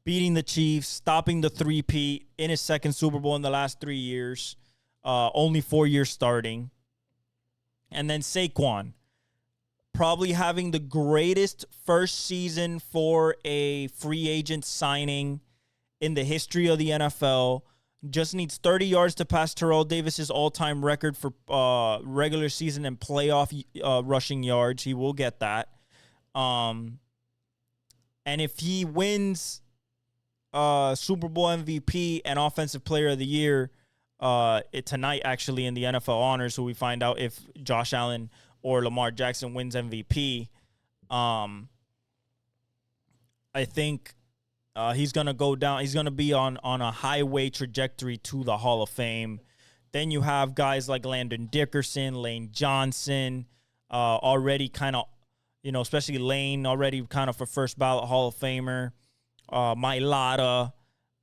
beating the Chiefs, stopping the three-peat in his second Super Bowl in the last 3 years, only 4 years starting. And then Saquon, probably having the greatest first season for a free agent signing in the history of the NFL. Just needs 30 yards to pass Terrell Davis's all-time record for regular season and playoff rushing yards. He will get that. And if he wins Super Bowl MVP and Offensive Player of the Year tonight, actually, in the NFL Honors, so we find out if Josh Allen or Lamar Jackson wins MVP, I think he's going to go down. He's going to be on a highway trajectory to the Hall of Fame. Then you have guys like Landon Dickerson, Lane Johnson, already kind of, especially Lane, already kind of for first ballot Hall of Famer. Mailata.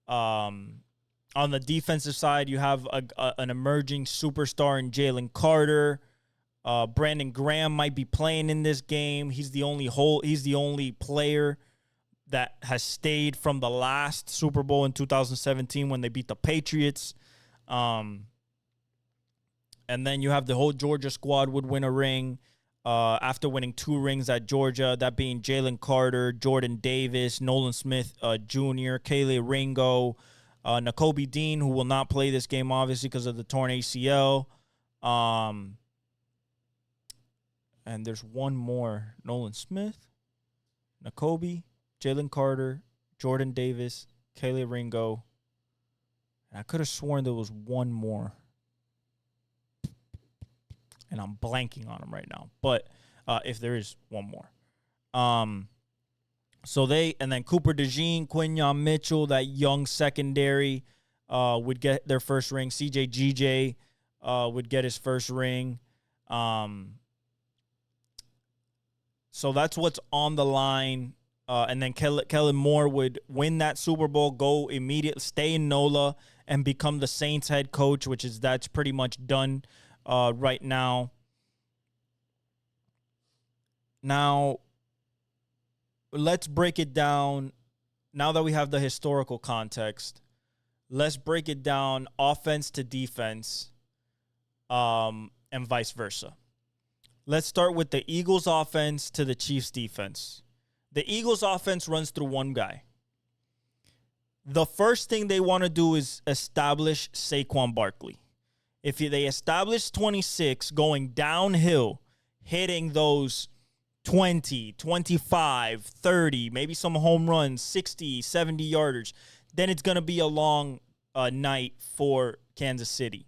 On the defensive side, you have an emerging superstar in Jalen Carter. Brandon Graham might be playing in this game. He's the only player that has stayed from the last Super Bowl in 2017 when they beat the Patriots. And then you have the whole Georgia squad would win a ring after winning 2 rings at Georgia, that being Jalen Carter, Jordan Davis, Nolan Smith Jr., Kaylee Ringo, Nakobe Dean, who will not play this game, obviously, because of the torn ACL. And there's one more. Nolan Smith, Nakobe, Jalen Carter, Jordan Davis, Kaylee Ringo. And I could have sworn there was one more. And I'm blanking on him right now. But if there is one more. And then Cooper DeJean, Quinyon Mitchell, that young secondary would get their first ring. CJ GJ would get his first ring. So that's what's on the line. And then Kellen Moore would win that Super Bowl, go immediately, stay in NOLA, and become the Saints head coach, that's pretty much done right now. Now, let's break it down. Now that we have the historical context, let's break it down offense to defense and vice versa. Let's start with the Eagles offense to the Chiefs defense. The Eagles offense runs through one guy. The first thing they want to do is establish Saquon Barkley. If they establish 26 going downhill, hitting those 20, 25, 30, maybe some home runs, 60, 70 yarders, then it's going to be a long night for Kansas City.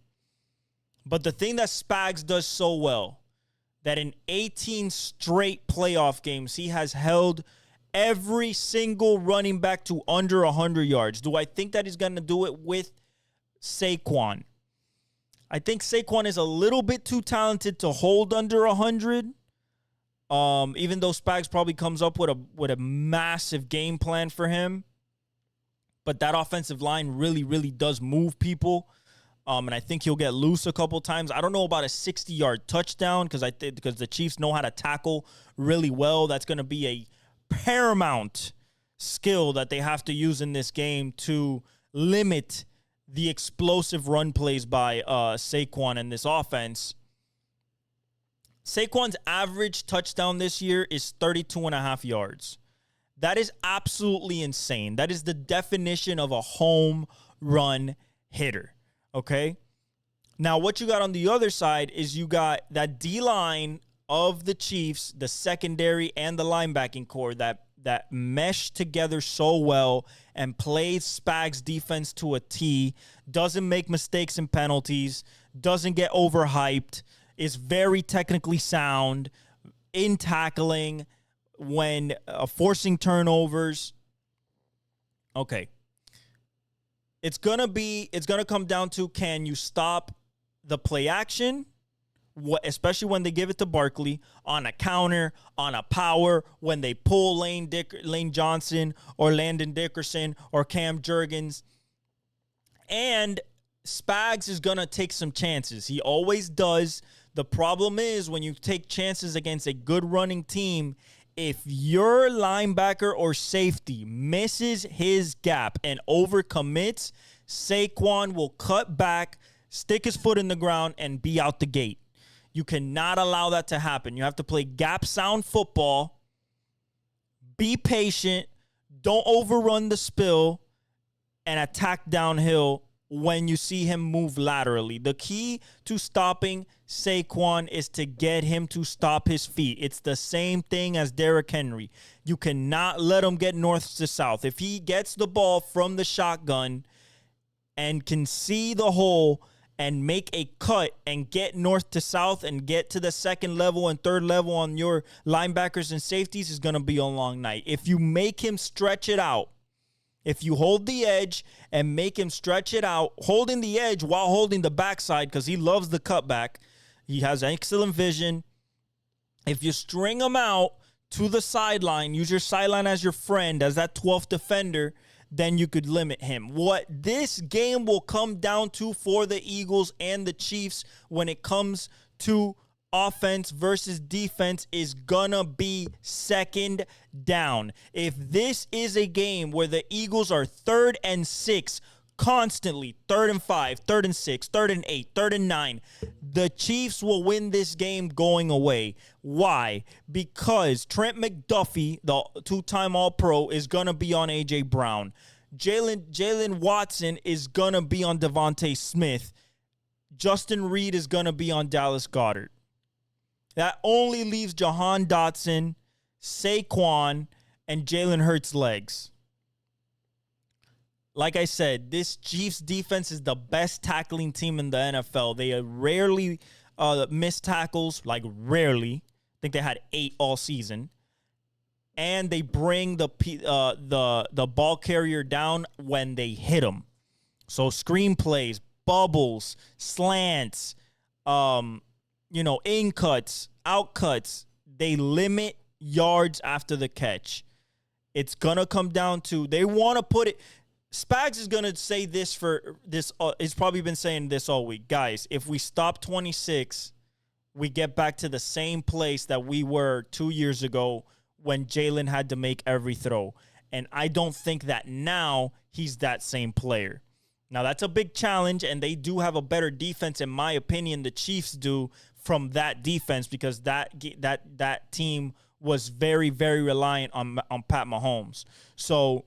But the thing that Spags does so well, that in 18 straight playoff games, he has held every single running back to under 100 yards. Do I think that he's going to do it with Saquon? I think Saquon is a little bit too talented to hold under 100. Even though Spags probably comes up with a massive game plan for him. But that offensive line really, really does move people. And I think he'll get loose a couple times. I don't know about a 60-yard touchdown because the Chiefs know how to tackle really well. That's going to be a paramount skill that they have to use in this game to limit the explosive run plays by Saquon in this offense. Saquon's average touchdown this year is 32.5 yards. That is absolutely insane. That is the definition of a home run hitter, okay? Now, what you got on the other side is you got that D-line of the Chiefs, the secondary and the linebacking core that mesh together so well and plays Spags defense to a T, doesn't make mistakes and penalties, doesn't get overhyped, is very technically sound in tackling when forcing turnovers. Okay. It's going to come down to, can you stop the play action, especially when they give it to Barkley, on a counter, on a power, when they pull Lane Johnson or Landon Dickerson or Cam Jurgens. And Spags is going to take some chances. He always does. The problem is when you take chances against a good running team, if your linebacker or safety misses his gap and overcommits, Saquon will cut back, stick his foot in the ground, and be out the gate. You cannot allow that to happen. You have to play gap-sound football, be patient, don't overrun the spill, and attack downhill when you see him move laterally. The key to stopping Saquon is to get him to stop his feet. It's the same thing as Derrick Henry. You cannot let him get north to south. If he gets the ball from the shotgun and can see the hole and make a cut and get north to south and get to the second level and third level on your linebackers and safeties, is going to be a long night. If you make him stretch it out, if you hold the edge and make him stretch it out, holding the edge while holding the backside, because he loves the cutback, he has excellent vision. If you string him out to the sideline, use your sideline as your friend, as that 12th defender, then you could limit him. What this game will come down to for the Eagles and the Chiefs when it comes to offense versus defense is gonna be second down. If this is a game where the Eagles are 3rd and 6 constantly, 3rd and 5, 3rd and 6, 3rd and 8, 3rd and 9, the Chiefs will win this game going away. Why? Because Trent McDuffie, the two-time All-Pro, is gonna be on A.J. Brown. Jalen Watson is gonna be on Devontae Smith. Justin Reed is gonna be on Dallas Goedert. That only leaves Jahan Dotson, Saquon, and Jalen Hurts' legs. Like I said, this Chiefs defense is the best tackling team in the NFL. They rarely miss tackles, like rarely. I think they had 8 all season. And they bring the ball carrier down when they hit them. So screen plays, bubbles, slants, in cuts, out cuts, they limit yards after the catch. It's going to come down to, they want to put it, Spags is going to say this for this, he's probably been saying this all week. Guys, if we stop 26, we get back to the same place that we were 2 years ago when Jalen had to make every throw. And I don't think that now he's that same player. Now, that's a big challenge, and they do have a better defense, in my opinion, the Chiefs do, from that defense, because that team was very, very reliant on Pat Mahomes. So,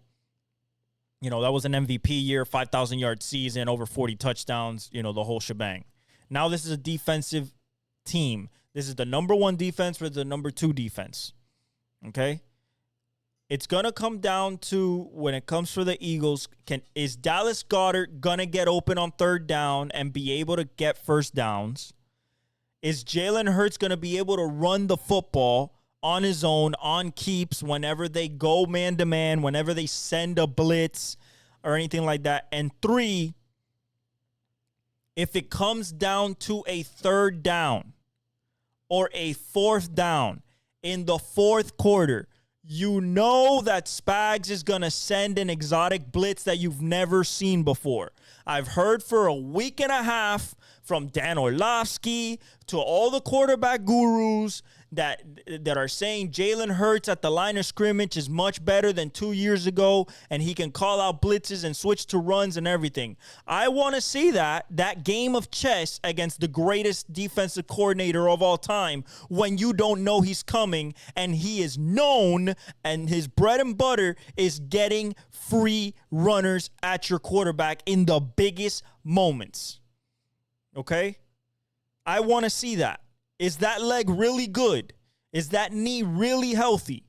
that was an MVP year, 5,000-yard season, over 40 touchdowns, the whole shebang. Now this is a defensive team. This is the number 1 defense for the number 2 defense. Okay? It's going to come down to, when it comes for the Eagles, is Dallas Goedert going to get open on 3rd down and be able to get first downs? Is Jalen Hurts going to be able to run the football on his own, on keeps, whenever they go man-to-man, whenever they send a blitz or anything like that? And 3, if it comes down to a 3rd down or a 4th down in the 4th quarter, you know that Spags is going to send an exotic blitz that you've never seen before. I've heard for a week and a half from Dan Orlovsky to all the quarterback gurus that are saying Jalen Hurts at the line of scrimmage is much better than 2 years ago, and he can call out blitzes and switch to runs and everything. I want to see that game of chess against the greatest defensive coordinator of all time, when you don't know he's coming, and he is known, and his bread and butter is getting free runners at your quarterback in the biggest moments. Okay? I want to see that. Is that leg really good? Is that knee really healthy?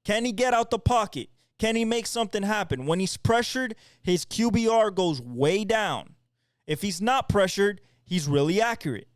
Can he get out the pocket? Can he make something happen? When he's pressured, his QBR goes way down. If he's not pressured, he's really accurate.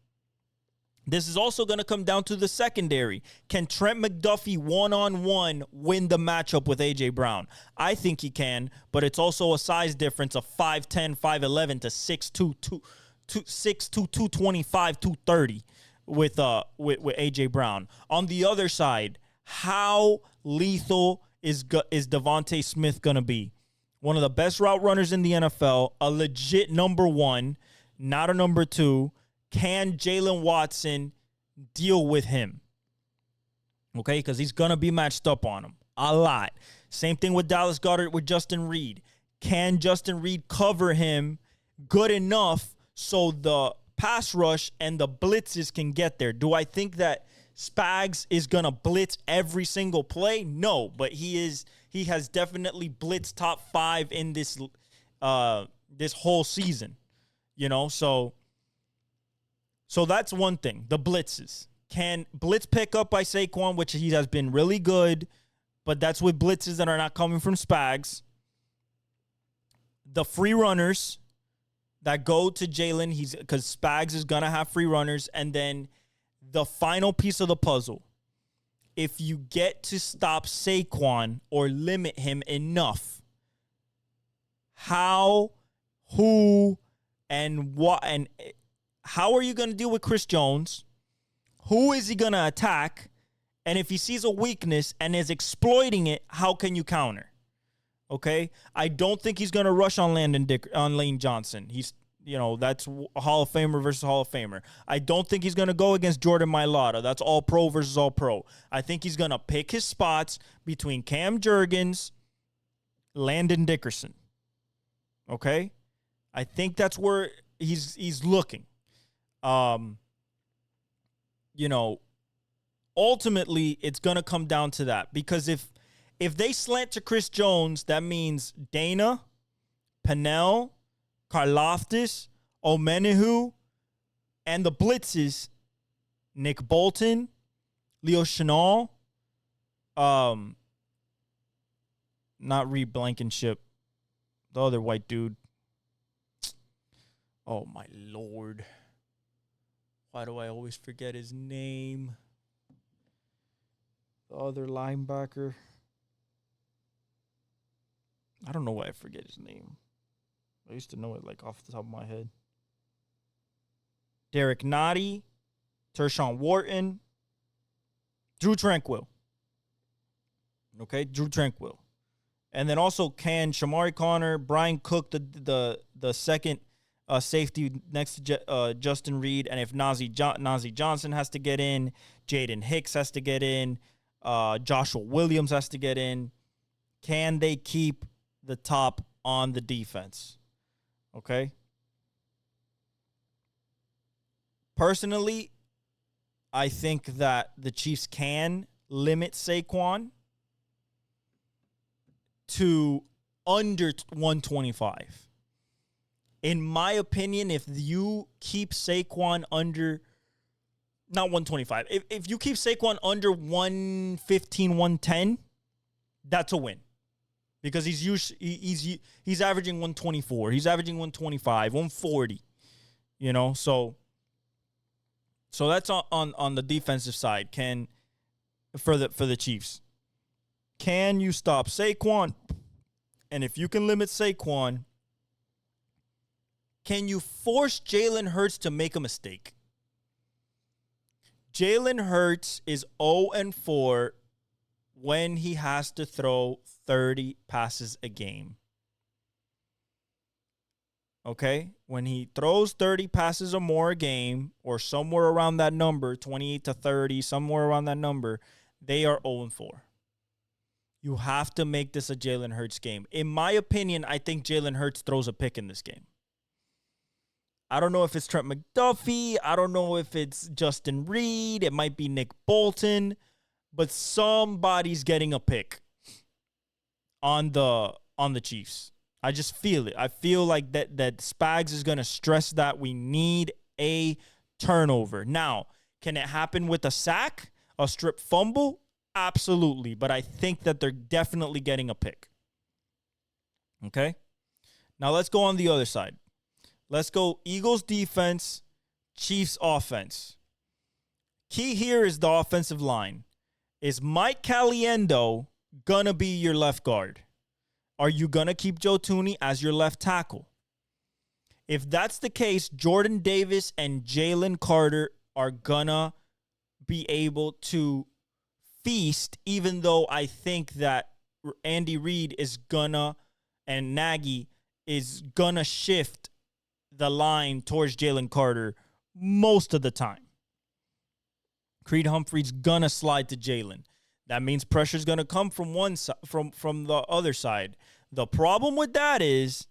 This is also going to come down to the secondary. Can Trent McDuffie one-on-one win the matchup with A.J. Brown? I think he can, but it's also a size difference of 5'10", 5'11" to 6'2", 225, 230 with A.J. Brown. On the other side, how lethal is Devontae Smith going to be? One of the best route runners in the NFL, a legit number 1, not a number 2. Can Jalen Watson deal with him? Okay, because he's going to be matched up on him a lot. Same thing with Dallas Goedert with Justin Reed. Can Justin Reed cover him good enough so the pass rush and the blitzes can get there? Do I think that Spags is going to blitz every single play? No, but he has definitely blitzed top 5 in this this whole season, So that's one thing. The blitzes. Can blitz pick up by Saquon, which he has been really good, but that's with blitzes that are not coming from Spags. The free runners that go to Jalen, because Spags is going to have free runners. And then the final piece of the puzzle, if you get to stop Saquon or limit him enough, how, who, and what, and how are you going to deal with Chris Jones? Who is he going to attack? And if he sees a weakness and is exploiting it, how can you counter? Okay? I don't think he's going to rush on Lane Johnson. He's, that's a Hall of Famer versus Hall of Famer. I don't think he's going to go against Jordan Mailata. That's all pro versus all pro. I think he's going to pick his spots between Cam Jurgens, Landon Dickerson. Okay? I think that's where he's looking. Ultimately, it's going to come down to that. Because if they slant to Chris Jones, that means Dana, Pennell, Karlaftis, Omenihu, and the blitzes, Nick Bolton, Leo Chenal, not Reed Blankenship, the other white dude. Oh, my Lord. Why do I always forget his name? The other linebacker. I don't know why I forget his name. I used to know it like off the top of my head. Derek Nottie, Tershawn Wharton, Drew Tranquill. Okay, Drew Tranquill. And then also can Shamari Connor, Brian Cook, the second safety next to Justin Reed. And if Najee Johnson has to get in, Jaden Hicks has to get in, Joshua Williams has to get in, can they keep the top on the defense? Okay. Personally, I think that the Chiefs can limit Saquon to under 125. In my opinion, if you keep Saquon under, not 125, if you keep Saquon under 115, 110, that's a win. Because he's averaging 124. He's averaging 125, 140. So that's on the defensive side. For the Chiefs. Can you stop Saquon? And if you can limit Saquon, can you force Jalen Hurts to make a mistake? Jalen Hurts is 0-4 when he has to throw 30 passes a game. Okay? When he throws 30 passes or more a game, or somewhere around that number, 28 to 30, somewhere around that number, they are 0-4. You have to make this a Jalen Hurts game. In my opinion, I think Jalen Hurts throws a pick in this game. I don't know if it's Trent McDuffie. I don't know if it's Justin Reed. It might be Nick Bolton. But somebody's getting a pick on the Chiefs. I just feel it. I feel like that Spags is going to stress that we need a turnover. Now, can it happen with a sack, a strip fumble? Absolutely. But I think that they're definitely getting a pick. Okay? Now, let's go on the other side. Let's go Eagles defense, Chiefs offense. Key here is the offensive line. Is Mike Caliendo going to be your left guard? Are you going to keep Joe Thuney as your left tackle? If that's the case, Jordan Davis and Jalen Carter are going to be able to feast, even though I think that Andy Reid is going to, and Nagy is going to shift the line towards Jalen Carter most of the time. Creed Humphrey's gonna slide to Jalen. That means pressure's gonna come from one side, from the other side. The problem with that is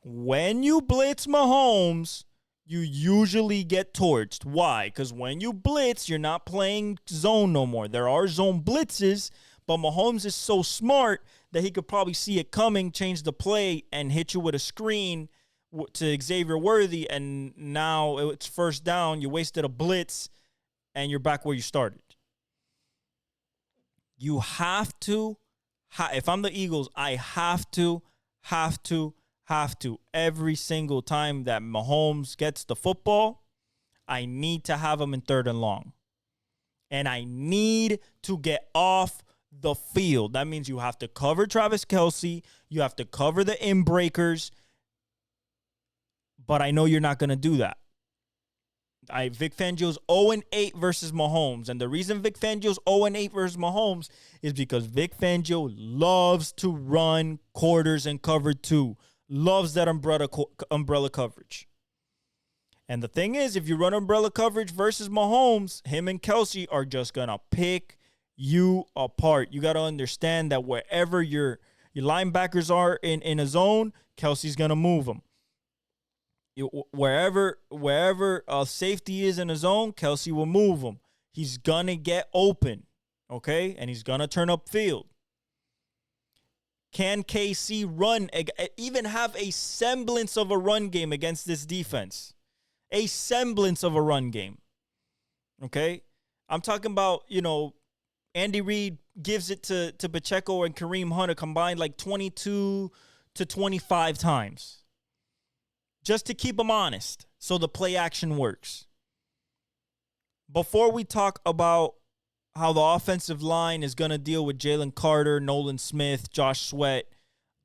when you blitz Mahomes, you usually get torched. Why? Because when you blitz, you're not playing zone no more. There are zone blitzes, but Mahomes is so smart that he could probably see it coming, change the play, and hit you with a screen to Xavier Worthy, and now it's first down. You wasted a blitz, and you're back where you started. You have to, if I'm the Eagles, I have to, every single time that Mahomes gets the football, I need to have him in 3rd and long. And I need to get off the field. That means you have to cover Travis Kelce. You have to cover the in-breakers. But I know you're not going to do that. Vic Fangio's 0-8 versus Mahomes. And the reason Vic Fangio's 0-8 versus Mahomes is because Vic Fangio loves to run quarters and cover 2. Loves that umbrella coverage. And the thing is, if you run umbrella coverage versus Mahomes, him and Kelce are just going to pick you apart. You got to understand that wherever your linebackers are in a zone, Kelce's going to move them. Wherever safety is in a zone, Kelce will move him. He's going to get open, okay? And he's going to turn upfield. Can KC run, even have a semblance of a run game against this defense? A semblance of a run game, okay? I'm talking about, Andy Reid gives it to Pacheco and Kareem Hunt combined like 22 to 25 times. Just to keep them honest, so the play action works. Before we talk about how the offensive line is going to deal with Jalen Carter, Nolan Smith, Josh Sweat,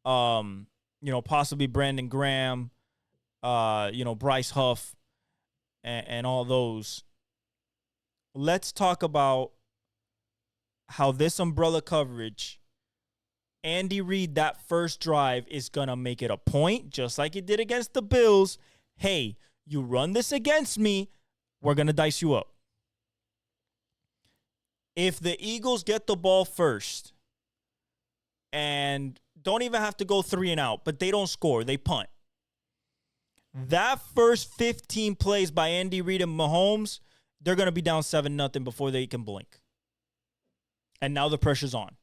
possibly Brandon Graham, Bryce Huff, and all those, let's talk about how this umbrella coverage, Andy Reid, that first drive is going to make it a point, just like he did against the Bills. Hey, you run this against me, we're going to dice you up. If the Eagles get the ball first and don't even have to go 3 and out, but they don't score, they punt. That first 15 plays by Andy Reid and Mahomes, they're going to be down 7-0 before they can blink. And now the pressure's on.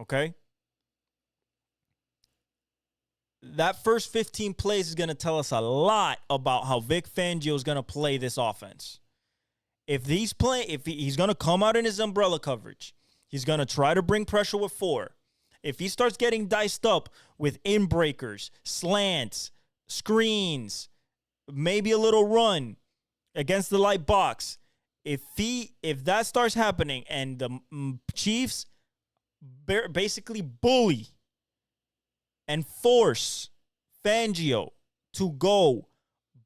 Okay? That first 15 plays is going to tell us a lot about how Vic Fangio is going to play this offense. If he's going to come out in his umbrella coverage, he's going to try to bring pressure with 4. If he starts getting diced up with in-breakers, slants, screens, maybe a little run against the light box, if that starts happening and the Chiefs basically bully and force Fangio to go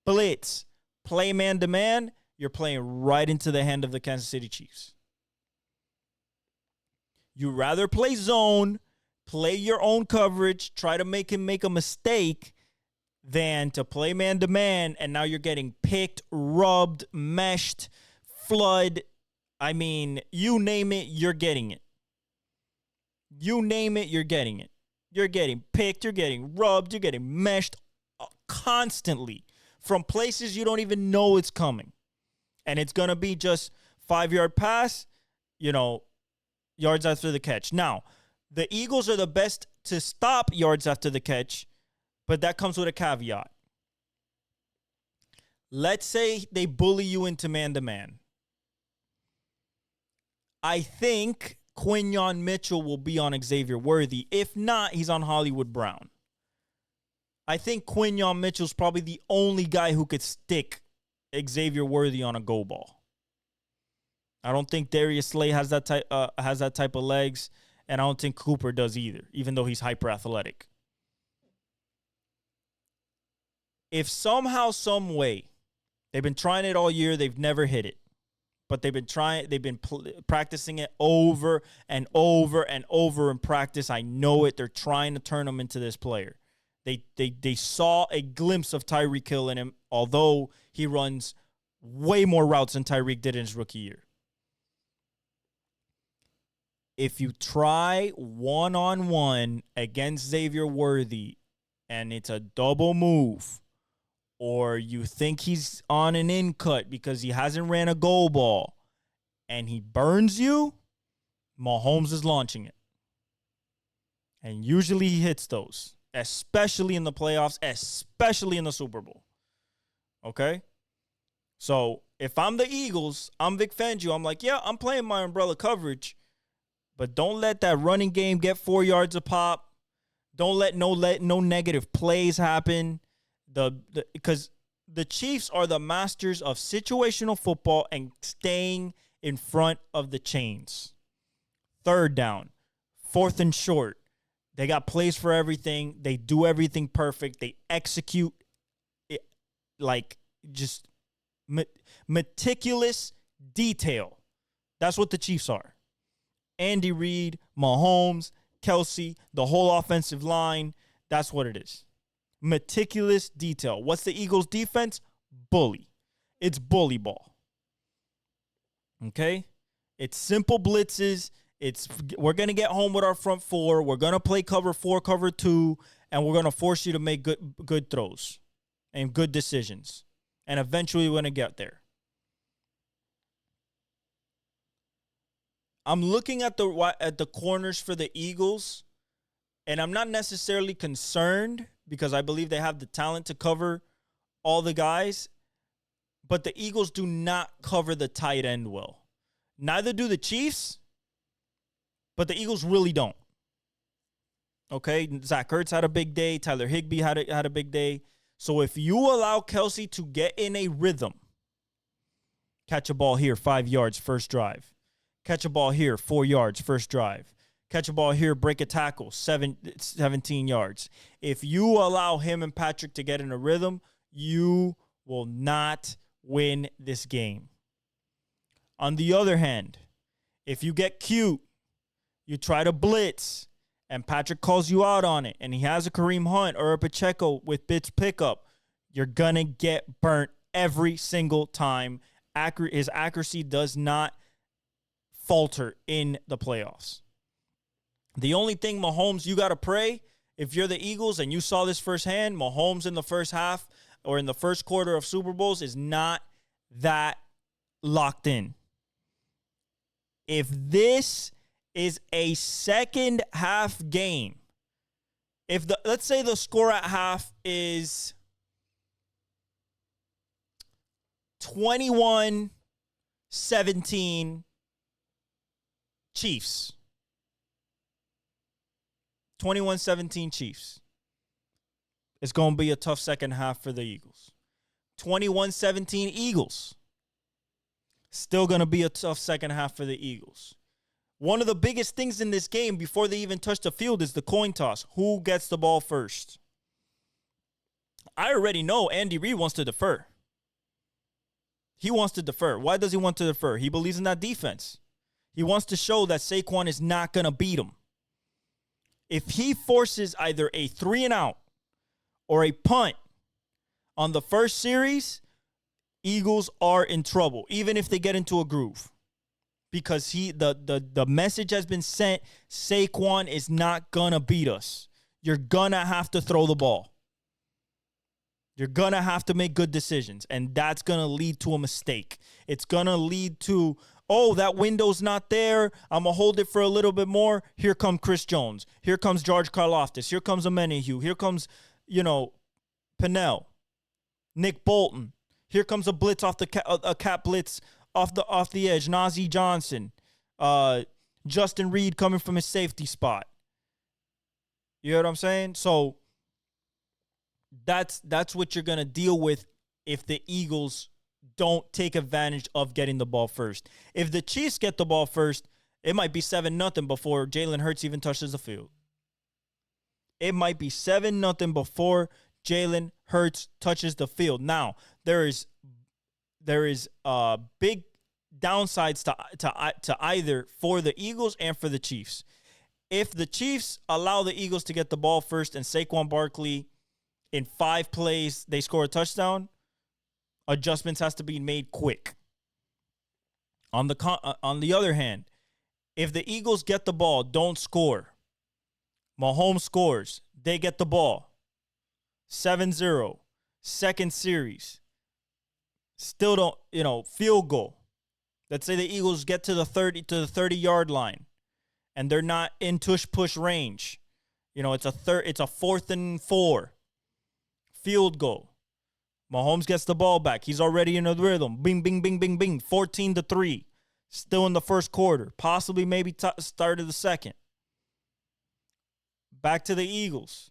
blitz, play man-to-man, you're playing right into the hand of the Kansas City Chiefs. You rather play zone, play your own coverage, try to make him make a mistake, than to play man-to-man, and now you're getting picked, rubbed, meshed, flood. I mean, you name it, you're getting it. You name it, you're getting it. You're getting picked, you're getting rubbed, you're getting meshed constantly from places you don't even know it's coming. And it's going to be just 5-yard pass, yards after the catch. Now, the Eagles are the best to stop yards after the catch, but that comes with a caveat. Let's say they bully you into man-to-man. I think Quinyon Mitchell will be on Xavier Worthy. If not, he's on Hollywood Brown. I think Quinyon Mitchell's probably the only guy who could stick Xavier Worthy on a go ball. I don't think Darius Slay has that type of legs, and I don't think Cooper does either, even though he's hyper athletic. If somehow, some way, they've been trying it all year, they've never hit it. But they've been practicing it over and over and over in practice. I know it. They're trying to turn him into this player. They saw a glimpse of Tyreek Hill in him, although he runs way more routes than Tyreek did in his rookie year. If you try one-on-one against Xavier Worthy and it's a double move, or you think he's on an in cut because he hasn't ran a goal ball, and he burns you, Mahomes is launching it. And usually he hits those. especially in the playoffs, especially in the Super Bowl. Okay? So if I'm the Eagles, I'm Vic Fangio. I'm like, yeah, I'm playing my umbrella coverage, but don't let that running game get 4 yards a pop. Don't let no negative plays happen. Because the Chiefs are the masters of situational football and staying in front of the chains. 3rd down, 4th and short. They got plays for everything. They do everything perfect. They execute it like just meticulous detail. That's what the Chiefs are. Andy Reid, Mahomes, Kelsey, the whole offensive line. That's what it is. Meticulous detail. What's the Eagles' defense? Bully. It's bully ball. Okay? It's simple blitzes. We're going to get home with our front four. We're going to play cover 4, cover 2, and we're going to force you to make good throws and good decisions. And eventually we're going to get there. I'm looking at the corners for the Eagles, and I'm not necessarily concerned because I believe they have the talent to cover all the guys, but the Eagles do not cover the tight end well. Neither do the Chiefs, but the Eagles really don't. Okay, Zach Ertz had a big day. Tyler Higbee had a big day. So if you allow Kelsey to get in a rhythm, catch a ball here, 5 yards, first drive. Catch a ball here, 4 yards, first drive. Catch a ball here, break a tackle, 17 yards. If you allow him and Patrick to get in a rhythm, you will not win this game. On the other hand, if you get cute, you try to blitz, and Patrick calls you out on it, and he has a Kareem Hunt or a Pacheco with blitz pickup, you're going to get burnt every single time. His accuracy does not falter in the playoffs. The only thing, Mahomes, you got to pray, if you're the Eagles and you saw this firsthand, Mahomes in the first half or in the first quarter of Super Bowls is not that locked in. If this is a second half game, let's say the score at half is 21-17 Chiefs. 21-17 Chiefs. It's going to be a tough second half for the Eagles. 21-17 Eagles. Still going to be a tough second half for the Eagles. One of the biggest things in this game before they even touch the field is the coin toss. Who gets the ball first? I already know Andy Reid wants to defer. He wants to defer. Why does he want to defer? He believes in that defense. He wants to show that Saquon is not going to beat him. If he forces either a 3-and-out or a punt on the first series, Eagles are in trouble, even if they get into a groove. Because the message has been sent, Saquon is not going to beat us. You're going to have to throw the ball. You're going to have to make good decisions, and that's going to lead to a mistake. It's going to lead to, oh, that window's not there. I'm going to hold it for a little bit more. Here comes Chris Jones. Here comes George Karlaftis. Here comes Amenahue. Here comes, Pennell. Nick Bolton. Here comes a blitz off a cap blitz off the edge. Najee Johnson. Justin Reed coming from his safety spot. You know what I'm saying? So that's what you're going to deal with if the Eagles don't take advantage of getting the ball first. If the Chiefs get the ball first, it might be 7-0 before Jalen Hurts even touches the field. It might be 7-0 before Jalen Hurts touches the field. Now, there is big downsides to either for the Eagles and for the Chiefs. If the Chiefs allow the Eagles to get the ball first and Saquon Barkley in 5 plays, they score a touchdown, adjustments has to be made quick. On the other hand, if the Eagles get the ball, don't score, Mahomes scores, they get the ball, 7-0, second series, still don't, field goal. Let's say the Eagles get to the 30-yard line, and they're not in tush-push range. It's a 4th and 4. Field goal. Mahomes gets the ball back. He's already in a rhythm. Bing, bing, bing, bing, bing. 14-3. Still in the first quarter. Possibly maybe start of the second. Back to the Eagles.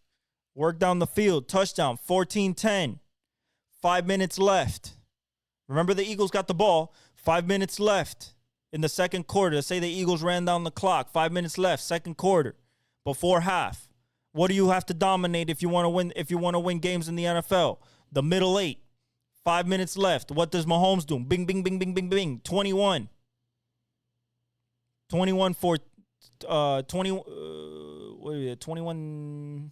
Work down the field. Touchdown. 14-10. 5 minutes left. Remember, the Eagles got the ball. 5 minutes left in the second quarter. Let's say the Eagles ran down the clock. 5 minutes left, second quarter, before half. What do you have to dominate if you want to win? If you want to win games in the NFL, the middle 8. 5 minutes left. What does Mahomes do? Bing, bing, bing, bing, bing, bing. 21 for 20. What is it? 21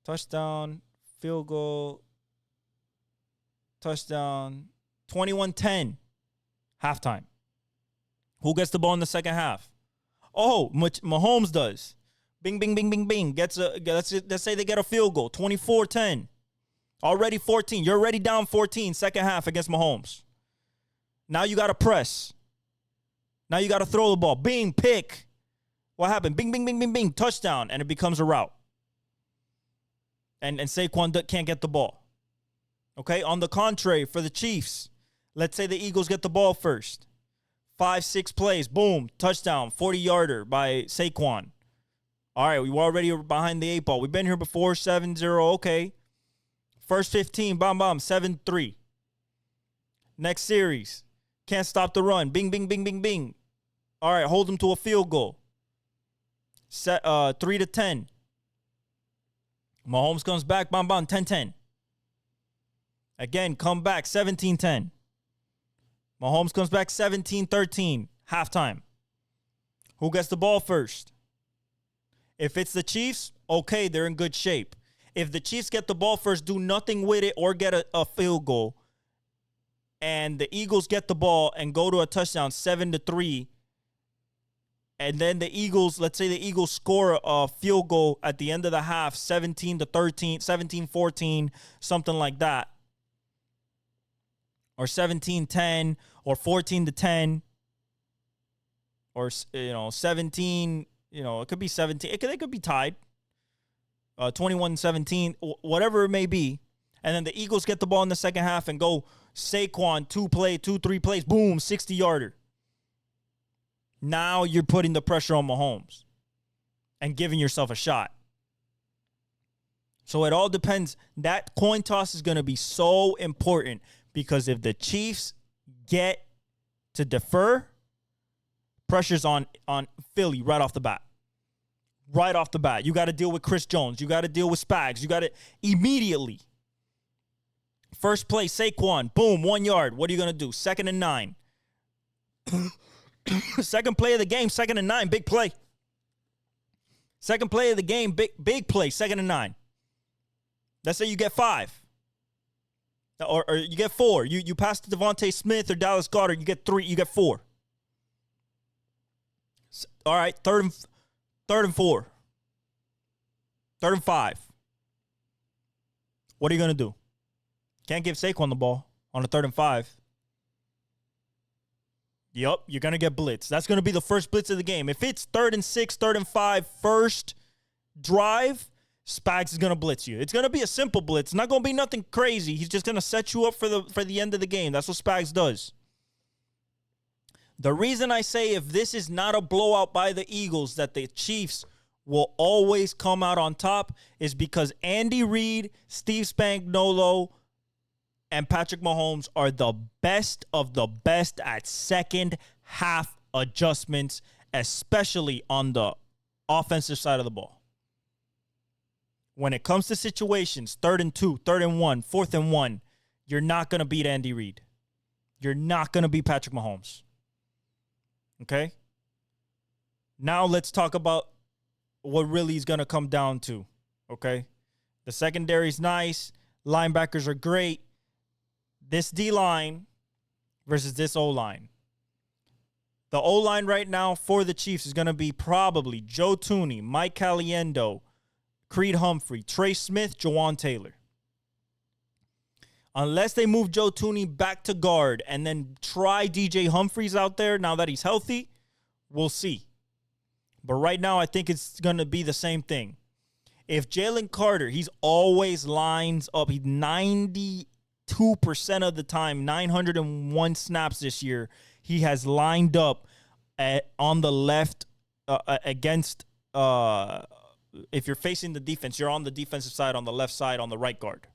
touchdown, field goal, touchdown. 21-10. Halftime. Who gets the ball in the second half? Oh, Mahomes does. Bing, bing, bing, bing, bing. Let's say they get a field goal. 24-10. Already 14. You're already down 14 second half against Mahomes. Now you got to press. Now you got to throw the ball. Bing, pick. What happened? Bing, bing, bing, bing, bing. Touchdown. And it becomes a route. And Saquon can't get the ball. Okay? On the contrary, for the Chiefs, let's say the Eagles get the ball first. 5-6 plays. Boom. Touchdown. 40-yarder by Saquon. All right. We were already behind the 8 ball. We've been here before. 7-0. Okay. First 15. Bam, bam. 7-3. Next series. Can't stop the run. Bing, bing, bing, bing, bing. All right. Hold them to a field goal. 3-10. Mahomes comes back. Bam, bam. 10-10. Again, come back. 17-10. Mahomes comes back 17-13, halftime. Who gets the ball first? If it's the Chiefs, okay, they're in good shape. If the Chiefs get the ball first, do nothing with it or get a field goal, and the Eagles get the ball and go to a touchdown 7-3, and then the Eagles, let's say the Eagles score a field goal at the end of the half, 17-13, 17-14, something like that. Or 17-10, or 14-10, or 17. It could be 17. It could be tied. 21-17, whatever it may be. And then the Eagles get the ball in the second half and go Saquon 2-3 plays, boom, 60-yarder. Now you're putting the pressure on Mahomes and giving yourself a shot. So it all depends. That coin toss is going to be so important. Because if the Chiefs get to defer, pressure's on Philly right off the bat. Right off the bat. You got to deal with Chris Jones. You got to deal with Spags. You got to immediately. First play, Saquon. Boom, 1 yard. What are you going to do? 2nd and 9. Second play of the game, 2nd and 9. Big play. Second play of the game, big play, 2nd and 9. Let's say you get 5. Or you get 4. You pass to Devontae Smith or Dallas Goedert, you get 3, you get 4. All right, third and 4. 3rd and 5. What are you going to do? Can't give Saquon the ball on a 3rd and 5. Yup, you're going to get blitz. That's going to be the first blitz of the game. If it's 3rd and 6, 3rd and 5, first drive, Spags is going to blitz you. It's going to be a simple blitz. It's not going to be nothing crazy. He's just going to set you up for the end of the game. That's what Spags does. The reason I say if this is not a blowout by the Eagles, that the Chiefs will always come out on top is because Andy Reid, Steve Spagnuolo, and Patrick Mahomes are the best of the best at second half adjustments, especially on the offensive side of the ball. When it comes to situations, 3rd and 2, 3rd and 1, 4th and 1, you're not going to beat Andy Reid. You're not going to beat Patrick Mahomes. Okay? Now let's talk about what really is going to come down to. Okay? The secondary is nice. Linebackers are great. This D-line versus this O-line. The O-line right now for the Chiefs is going to be probably Joe Thuney, Mike Caliendo, Creed Humphrey, Trey Smith, Jawan Taylor. Unless they move Joe Thuney back to guard and then try DJ Humphries out there now that he's healthy, we'll see. But right now, I think it's going to be the same thing. If Jalen Carter, he's always lines up. He's 92% of the time, 901 snaps this year, he has lined up on the left against, if you're facing the defense, you're on the defensive side, on the left side, on the right guard.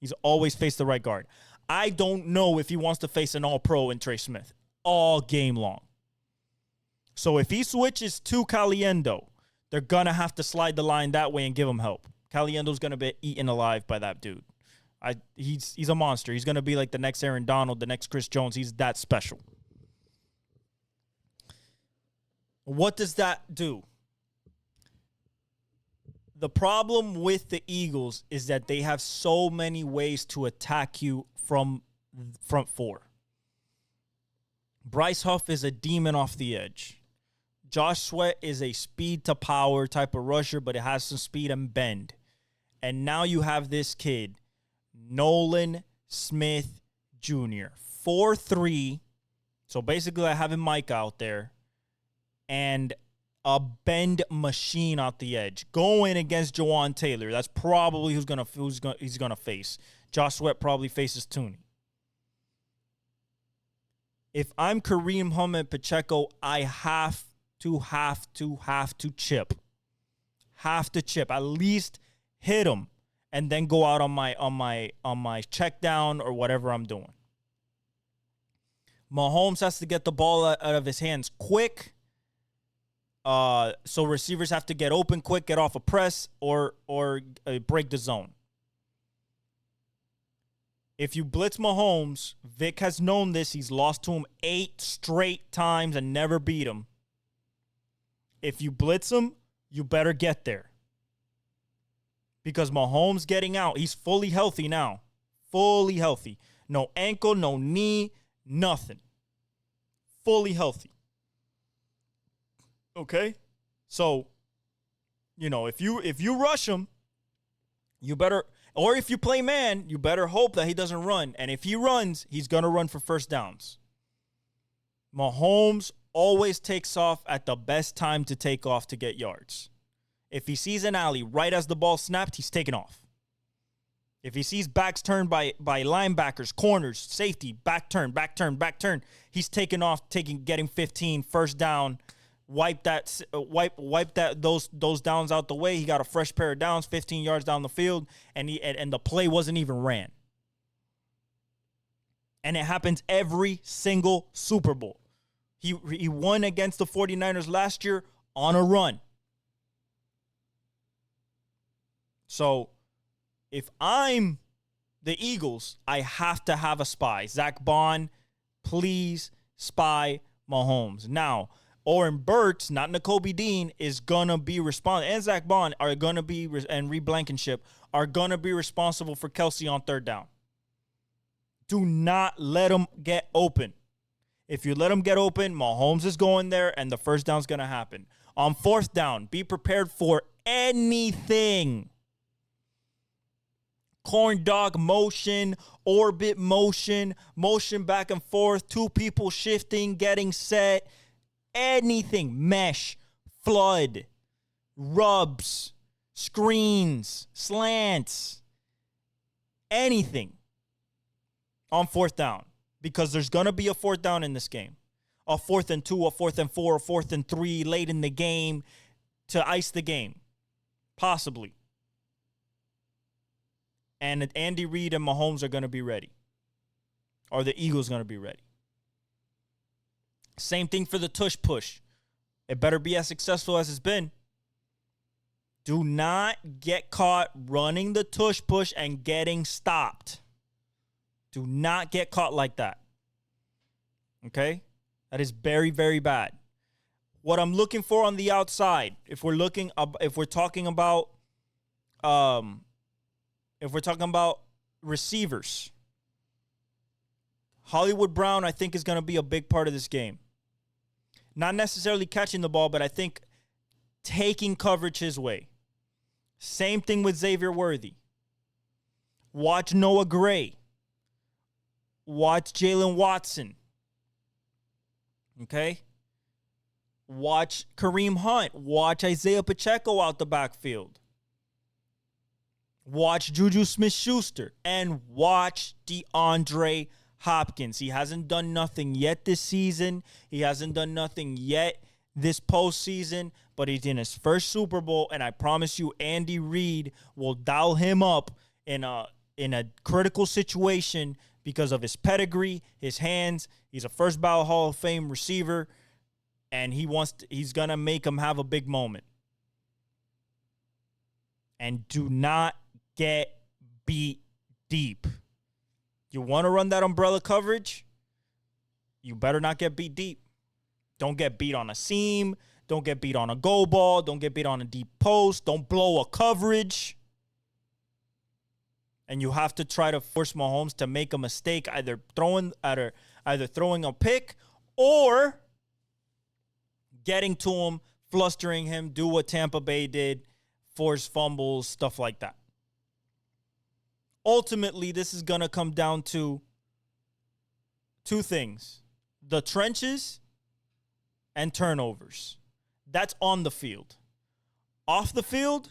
He's always faced the right guard. I don't know if he wants to face an all-pro in Trey Smith all game long. So if he switches to Caliendo, they're going to have to slide the line that way and give him help. Caliendo's going to be eaten alive by that dude. He's a monster. He's going to be like the next Aaron Donald, the next Chris Jones. He's that special. What does that do? The problem with the Eagles is that they have so many ways to attack you from front four. Bryce Huff is a demon off the edge. Josh Sweat is a speed to power type of rusher, but it has some speed and bend. And now you have this kid, Nolan Smith Jr. 4'3". So basically I have Mike out there. And a bend machine out the edge. Going against Jawan Taylor. That's probably who's gonna face. Josh Sweat probably faces Tooney. If I'm Kareem Hunt Pacheco, I have to chip. Have to chip. At least hit him. And then go out on my check down or whatever I'm doing. Mahomes has to get the ball out of his hands quick. So receivers have to get open quick, get off a press, or break the zone. If you blitz Mahomes, Vic has known this. He's lost to him 8 straight times and never beat him. If you blitz him, you better get there. Because Mahomes getting out, he's fully healthy now. Fully healthy. No ankle, no knee, nothing. Fully healthy. Okay? So, if you rush him, you better, or if you play man, you better hope that he doesn't run. And if he runs, he's going to run for first downs. Mahomes always takes off at the best time to take off to get yards. If he sees an alley right as the ball snapped, he's taking off. If he sees backs turned by linebackers, corners, safety, back turn, he's taking off, getting 15, first down. Wipe those downs out the way. He got a fresh pair of downs, 15 yards down the field, and the play wasn't even ran. And it happens every single Super Bowl. He won against the 49ers last year on a run. So if I'm the Eagles, I have to have a spy. Zach Bond, please spy Mahomes. Now, Oren Burks, not N'Kobe Dean, is going to be responsible. And Zach Bond are going to be, and Reed Blankenship are going to be responsible for Kelsey on third down. Do not let him get open. If you let him get open, Mahomes is going there, and the first down is going to happen. On fourth down, be prepared for anything. Corn dog motion, orbit motion, motion back and forth, 2 people shifting, getting set, anything, mesh, flood, rubs, screens, slants, anything on fourth down, because there's going to be a fourth down in this game. A 4th and 2, a 4th and 4, a 4th and 3 late in the game to ice the game, possibly. And Andy Reid and Mahomes are going to be ready. Or the Eagles going to be ready. Same thing for the tush push. It better be as successful as it's been. Do not get caught running the tush push and getting stopped. Do not get caught like that. Okay? That is very, very bad. What I'm looking for on the outside, if we're talking about receivers, Hollywood Brown, I think, is going to be a big part of this game. Not necessarily catching the ball, but I think taking coverage his way. Same thing with Xavier Worthy. Watch Noah Gray. Watch Jalen Watson. Okay? Watch Kareem Hunt. Watch Isaiah Pacheco out the backfield. Watch Juju Smith-Schuster. And watch DeAndre Hopkins. He hasn't done nothing yet this season. He hasn't done nothing yet this postseason, but he's in his first Super Bowl, and I promise you Andy Reid will dial him up in a critical situation because of his pedigree, his hands. He's a first ballot Hall of Fame receiver, and he's going to make him have a big moment. And do not get beat deep. You want to run that umbrella coverage? You better not get beat deep. Don't get beat on a seam. Don't get beat on a go ball. Don't get beat on a deep post. Don't blow a coverage. And you have to try to force Mahomes to make a mistake, either throwing a pick or getting to him, flustering him, do what Tampa Bay did, force fumbles, stuff like that. Ultimately, this is going to come down to two things: the trenches and turnovers. That's on the field. Off the field,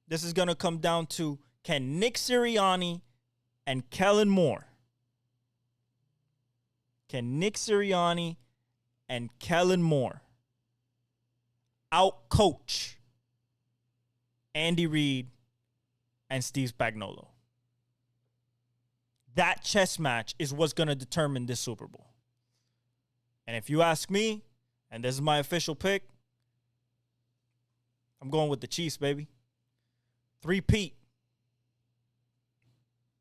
this is going to come down to, can Nick Sirianni and Kellen Moore out-coach Andy Reid and Steve Spagnuolo? That chess match is what's going to determine this Super Bowl. And if you ask me, and this is my official pick, I'm going with the Chiefs, baby. 3-peat.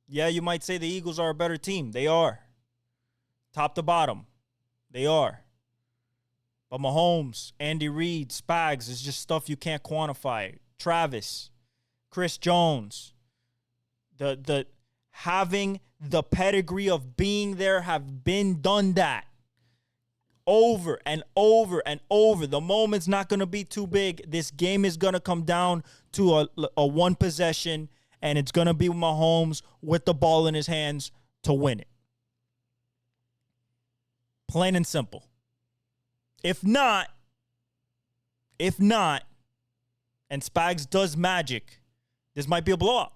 Yeah, you might say the Eagles are a better team. They are. Top to bottom. They are. But Mahomes, Andy Reid, Spags is just stuff you can't quantify. Travis, Chris Jones, the having the pedigree of being there, have been done that over and over and over. The moment's not going to be too big. This game is going to come down to a one possession, and it's going to be Mahomes with the ball in his hands to win it. Plain and simple. If not, and Spags does magic, this might be a blowout.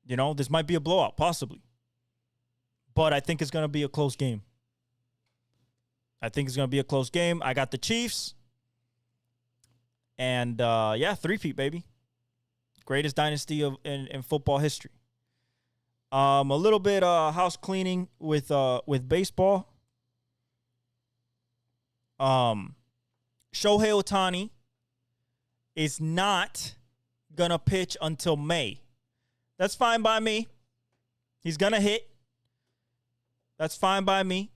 This might be a blowout, possibly. But I think it's going to be a close game. I got the Chiefs. And, 3-peat, baby. Greatest dynasty in football history. A little bit house cleaning with baseball. Shohei Ohtani is not going to pitch until May. That's fine by me. He's going to hit. That's fine by me.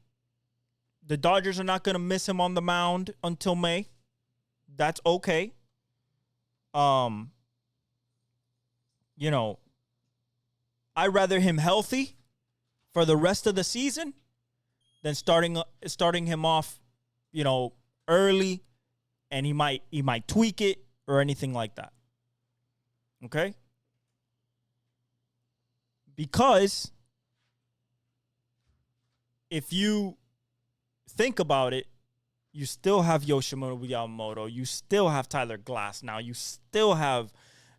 The Dodgers are not going to miss him on the mound until May. That's okay. I'd rather him healthy for the rest of the season than starting him off, early, and he might tweak it or anything like that. Okay? Because if you think about it, you still have Yoshimura Yamamoto. You still have Tyler Glass now. You still have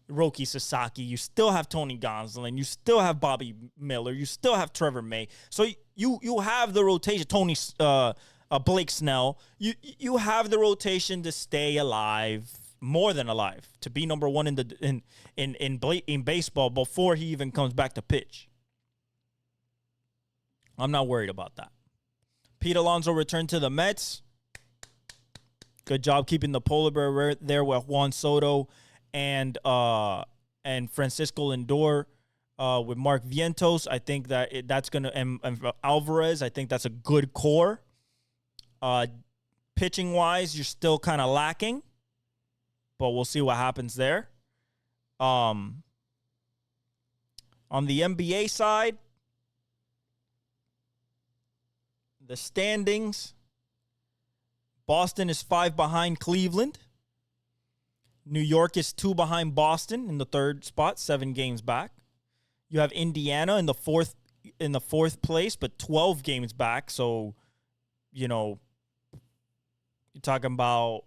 Roki Sasaki. You still have Tony Gonsolin. You still have Bobby Miller. You still have Trevor May. So you have the rotation. Blake Snell. You have the rotation to stay alive, more than alive, to be number one in baseball before he even comes back to pitch. I'm not worried about that. Pete Alonso returned to the Mets. Good job keeping the polar bear there with Juan Soto and Francisco Lindor with Mark Vientos. I think that's going to, and Alvarez, I think that's a good core. Pitching-wise, you're still kind of lacking, but we'll see what happens there. On the NBA side, the standings, Boston is 5 behind Cleveland. New York is 2 behind Boston in the third spot, 7 games back. You have Indiana in the fourth place, but 12 games back. So, You're talking about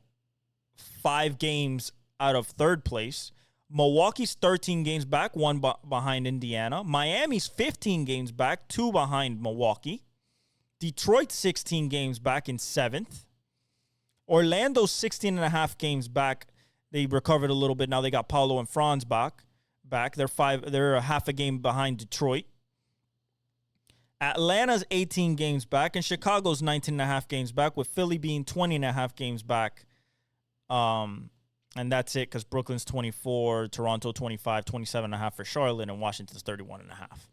5 games out of third place. Milwaukee's 13 games back, 1 behind Indiana. Miami's 15 games back, 2 behind Milwaukee. Detroit's 16 games back in 7th. Orlando's 16 and a half games back. They recovered a little bit. Now they got Paolo and Franz back. They're a half a game behind Detroit. Atlanta's 18 games back, and Chicago's 19 and a half games back, with Philly being 20 and a half games back. And that's it, because Brooklyn's 24, Toronto 25, 27 and a half for Charlotte, and Washington's 31 and a half.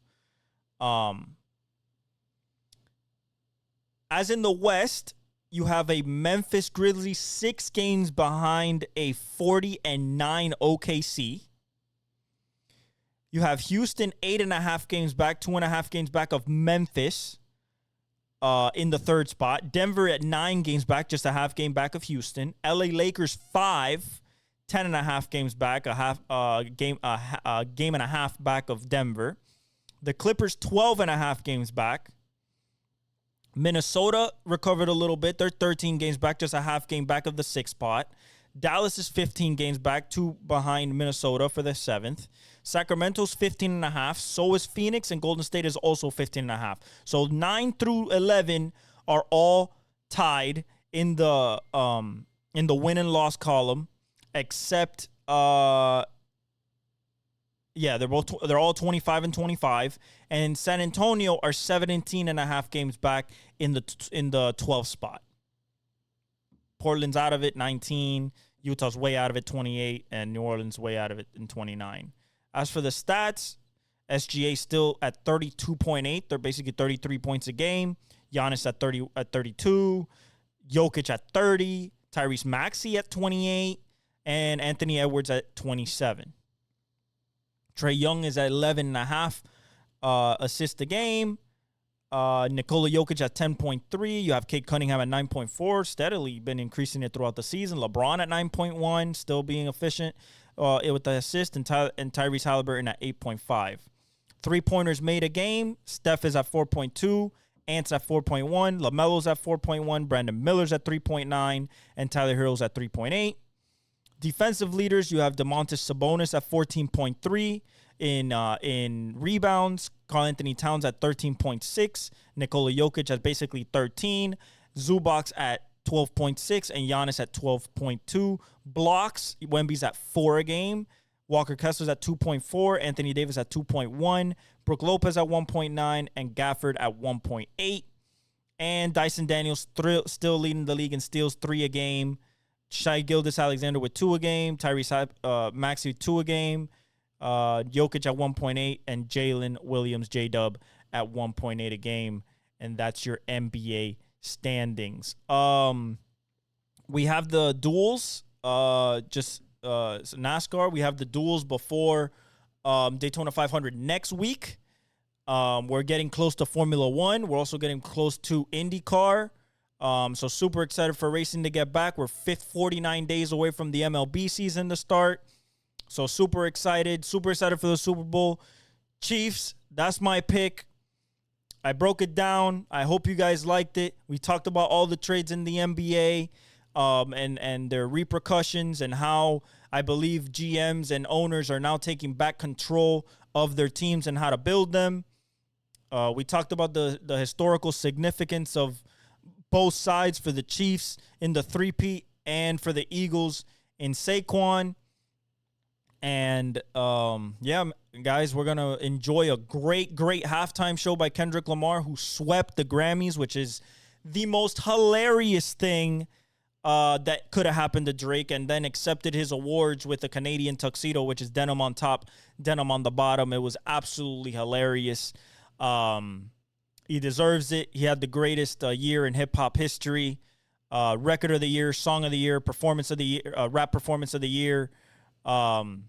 As in the West, you have a Memphis Grizzlies 6 games behind a 40-9 OKC. You have Houston 8.5 games back, 2.5 games back of Memphis in the third spot. Denver at 9 games back, just a half game back of Houston. LA Lakers 5, 10.5 games back, a game and a half back of Denver. The Clippers 12.5 games back. Minnesota recovered a little bit. They're 13 games back, just a half game back of the 6th spot. Dallas is 15 games back, 2 behind Minnesota for the 7th. Sacramento's 15.5. So is Phoenix, and Golden State is also 15.5. So 9 through 11 are all tied in the win and loss column, except they're all 25 and 25, and San Antonio are 17.5 games back in the 12th spot. Portland's out of it, 19. Utah's way out of it, 28, and New Orleans way out of it in 29. As for the stats, SGA still at 32.8. They're basically 33 points a game. Giannis at 32. Jokic at 30. Tyrese Maxey at 28. And Anthony Edwards at 27. Trae Young is at 11.5 assists a game. Nikola Jokic at 10.3. You have Cade Cunningham at 9.4. Steadily been increasing it throughout the season. LeBron at 9.1. Still being efficient with the assist. And Tyrese Halliburton at 8.5. 3-pointers made a game. Steph is at 4.2. Ant's at 4.1. LaMelo's at 4.1. Brandon Miller's at 3.9. And Tyler Herro's at 3.8. Defensive leaders, you have Domantas Sabonis at 14.3 in rebounds. Karl-Anthony Towns at 13.6. Nikola Jokic at basically 13. Zubac at 12.6 and Giannis at 12.2. Blocks, Wemby's at 4 a game. Walker Kessler's at 2.4. Anthony Davis at 2.1. Brook Lopez at 1.9 and Gafford at 1.8. And Dyson Daniels still leading the league in steals, 3 a game. Shai Gilgeous-Alexander with 2 a game. Tyrese Maxey 2 a game. Jokic at 1.8 and Jalen Williams J-Dub at 1.8 a game. And that's your NBA standings. We have the duels, NASCAR. We have the duels before Daytona 500 next week. We're getting close to Formula One. We're also getting close to IndyCar. So super excited for racing to get back. We're 49 days away from the MLB season to start. So super excited for the Super Bowl. Chiefs, that's my pick. I broke it down. I hope you guys liked it. We talked about all the trades in the NBA and their repercussions and how I believe GMs and owners are now taking back control of their teams and how to build them. We talked about the historical significance of both sides for the Chiefs in the three-peat and for the Eagles in Saquon. And, guys, we're going to enjoy a great halftime show by Kendrick Lamar, who swept the Grammys, which is the most hilarious thing that could have happened to Drake, and then accepted his awards with a Canadian tuxedo, which is denim on top, denim on the bottom. It was absolutely hilarious. He deserves it. He had the greatest year in hip-hop history. Record of the year, song of the year, performance of the year, rap performance of the year. And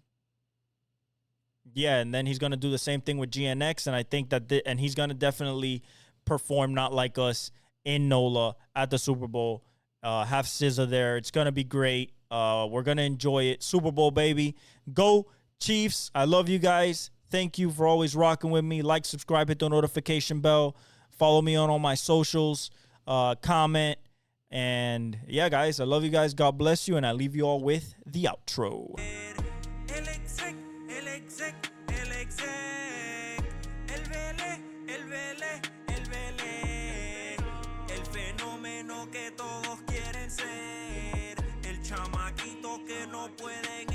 then he's going to do the same thing with GNX, and I think that and he's going to definitely perform Not Like Us in NOLA at the Super Bowl. Have SZA there. It's going to be great. We're going to enjoy it. Super Bowl, baby. Go Chiefs. I love you guys. Thank you for always rocking with me. Like, subscribe, hit the notification bell. Follow me on all my socials. Comment. And yeah, guys, I love you guys. God bless you. And I leave you all with the outro. Que todos quieren ser el chamaquito que no pueden